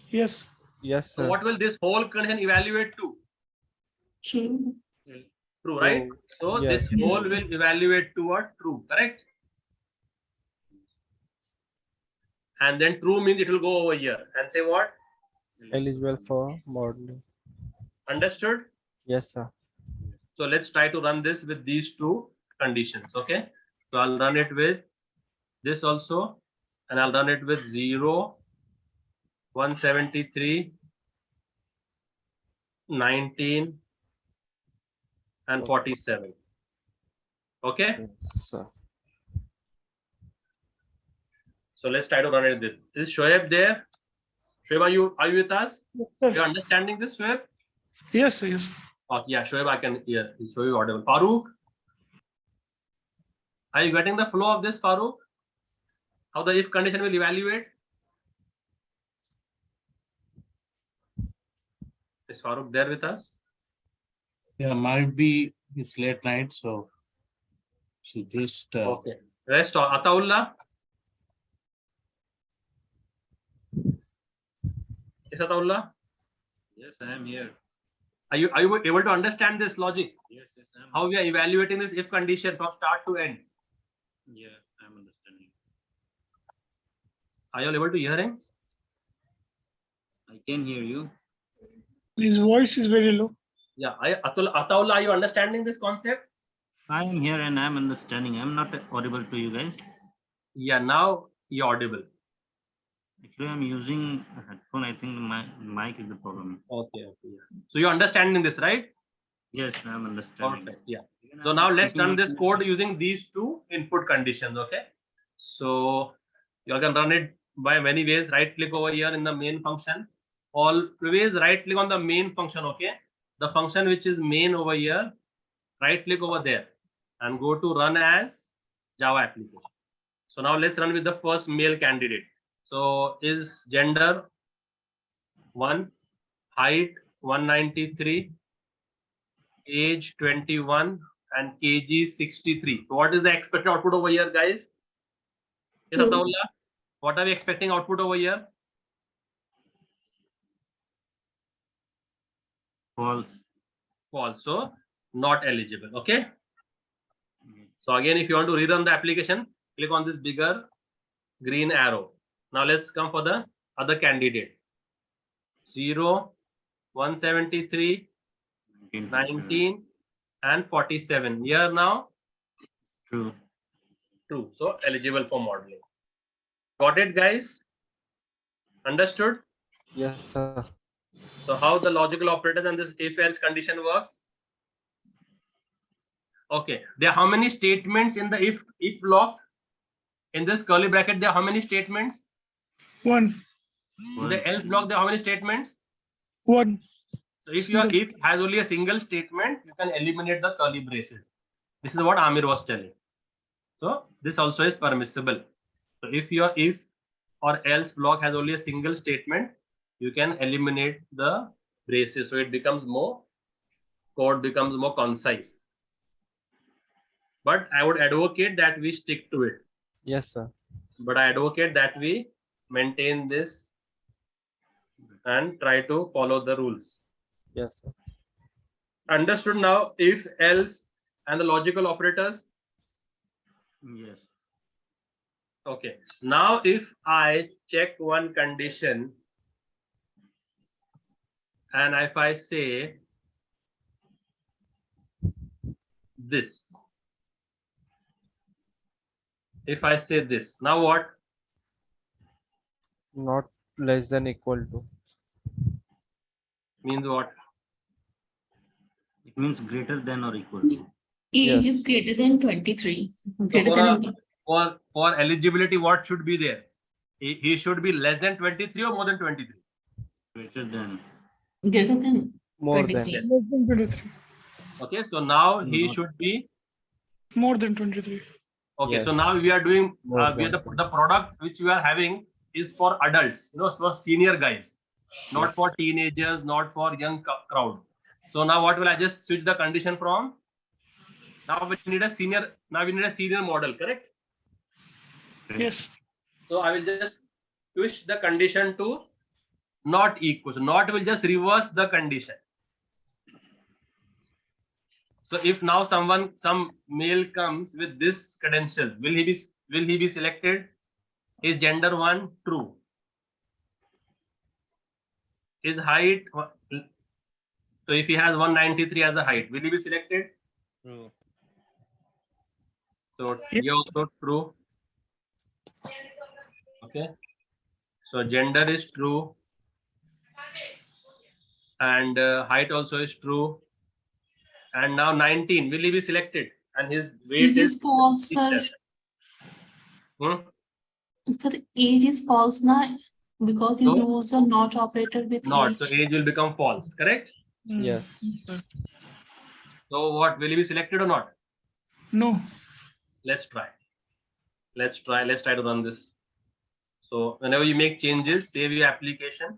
Yes. Yes, So sir. what will this whole condition evaluate to? true. True, right? True. So Yes. this whole will evaluate to a true, correct? And then true means it will go over here and say what? Eligible for modeling. Understood? Yes, sir. So let's try to run this with these two conditions. Okay. So I'll run it with this also, and I'll run it with 0, 173, 19, and 47. Okay. Yes, sir. So let's try to run it with this. Is Shoaib there? Shoaib, are you with us? Yes, You're understanding this, Shoaib? yes. Yes. Oh, yeah, Shoaib, I can hear. Shoaib audible. Farooq, are you getting the flow of this, Farooq? How the if condition will evaluate? Is Farooq there with us? Yeah, might be it's late night, so just Okay. Rest on Ataullah. Is Ataullah? Yes, I am here. Are you able to understand this logic? Yes, I am. How we are evaluating this if condition from start to end? Yeah, I am understanding. Are you all able to hearing? I can hear you. His voice is very low. Yeah. Ataullah, are you understanding this concept? I am here and I am understanding. I am not audible to you guys. Yeah. Now you're audible. Actually, I am using a headphone. I think my mic is the problem. Okay. Yeah. So you're understanding this, right? Yes, I am understanding. Perfect. Yeah. Even So I am now let's speaking run this with- code using these two input conditions. Okay. So you can run it by many ways. Right click over here in the main function. Always right click on the main function. Okay. The function which is main over here, right click over there and go to run as Java application. So now let's run with the first male candidate. So is gender 1, height 193, age 21, and kg 63. So what is the expected output over here, guys? Yes, True. Ataullah, what are we expecting output over here? False. False. So not eligible. Okay. So again, if you want to rerun the application, click on this bigger green arrow. Now let's come for the other candidate. 0, 173, 19, and 47. Here now, True. true. So eligible for modeling. Got it, guys? Understood? Yes, sir. So how the logical operators and this if else condition works? Okay. There are how many statements in the if block? In this curly bracket, there are how many statements? One. In the else block, there are how many statements? One. So if your if has only a single statement, you can eliminate the curly braces. This is what Amir was telling. So this also is permissible. So if your if or else block has only a single statement, you can eliminate the braces. So it becomes more, code becomes more concise. But I would advocate that we stick to it. Yes, sir. But I advocate that we maintain this and try to follow the rules. Yes, sir. Understood now if, else, and the logical operators? Yes. Okay. Now if I check one condition And if I say this, if I say this, now what? Not less than equal to. Means what? It means greater than or equal to. Age is Yes. greater than 23. So Greater than for eligibility, what should be there? He should be less than 23 or more than 23? Greater than. greater than More 23. than. Less than 23. Okay, so now he Not- should be. More than 23. Okay, so Yes. now we are doing, More we are than. the product which we are having is for adults, for senior guys, not Yes. for teenagers, not for young crowd. So now what will I just switch the condition from? Now we need a senior, model, correct? Yes. So I will just switch the condition to not equal. So not will just reverse the condition. So if now some male comes with this credential, will he be selected? Is gender 1 true? Is height, so if he has 193 as a height, will he be selected? True. So here also true. Okay. So gender is true. And height also is true. And now 19, will he be selected? And his weight Age is false, sir. 57. Sir, age is false now because you So- use a not operator with Not. age. So age will become false, correct? Yes. So what, will he be selected or not? No. Let's try. Let's try to run this. So whenever you make changes, save your application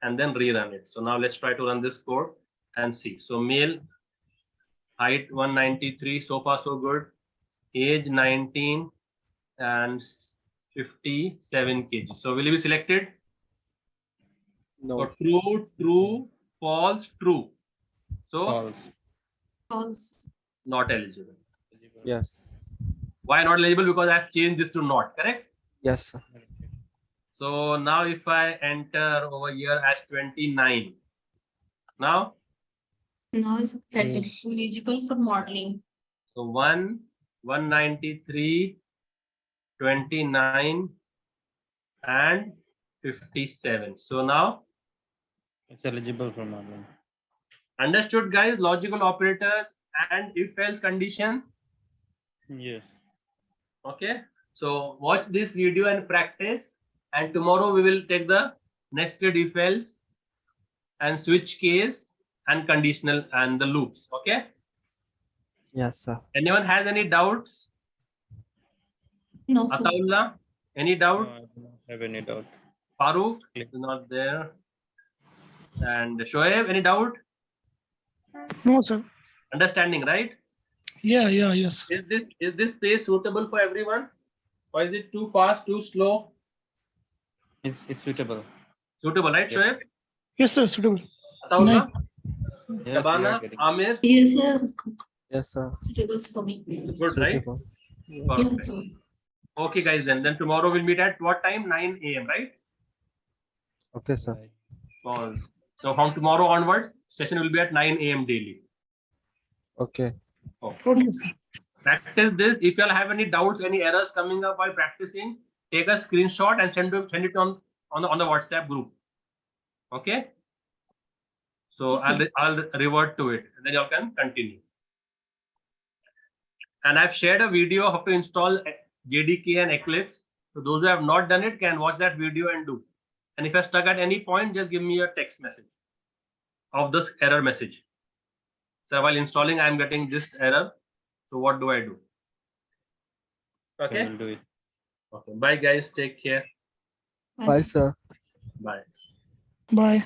and then rerun it. So now let's try to run this code and see. So male, height 193, so far so good. Age 19 and 57 kg. So will he be selected? No. So true, true, false, true. So False. False. not eligible. Yes. Why not eligible? Because I have changed this to not, correct? Yes, sir. So now if I enter over here as 29, now, Now is eligible for modeling. so 193, 29, and 57. So now, It's eligible for modeling. understood, guys? Logical operators and if else condition. Yes. Okay. So watch this video and practice. And tomorrow we will take the nested if else and switch case and conditional and the loops. Okay. Yes, sir. Anyone has any doubts? No, sir. Ataullah, any No, doubt? I do not have any doubt. Farooq is not there. And Shoaib, any doubt? No, sir. Understanding, right? Yeah, yes. Is this pace suitable for everyone? Or is it too fast, too slow? It's suitable. Suitable, right, Yep. Shoaib? Yes, sir. Suitable. Ataullah, Yes, we Shabana, are getting. Amir, Yes, sir. Yes, sir. Suitable for me. good, right? Suitable. Perfect. Yes, sir. Okay, guys, then tomorrow we'll meet at what time? 9 a.m., right? Okay, sir. Pause. So from tomorrow onwards, session will be at 9 a.m. daily. Okay. Okay, sir. Practice this. If you all have any doubts, any errors coming up while practicing, take a screenshot and send it on the WhatsApp group. Okay. So Yes, sir. I'll revert to it, and then you all can continue. And I've shared a video how to install JDK and Eclipse. So those who have not done it can watch that video and do. And if you're stuck at any point, just give me a text message of this error message. So while installing, I'm getting this error. So what do I do? Okay. We'll do it. Okay. Bye, guys. Take care. Bye, sir. Bye. Bye.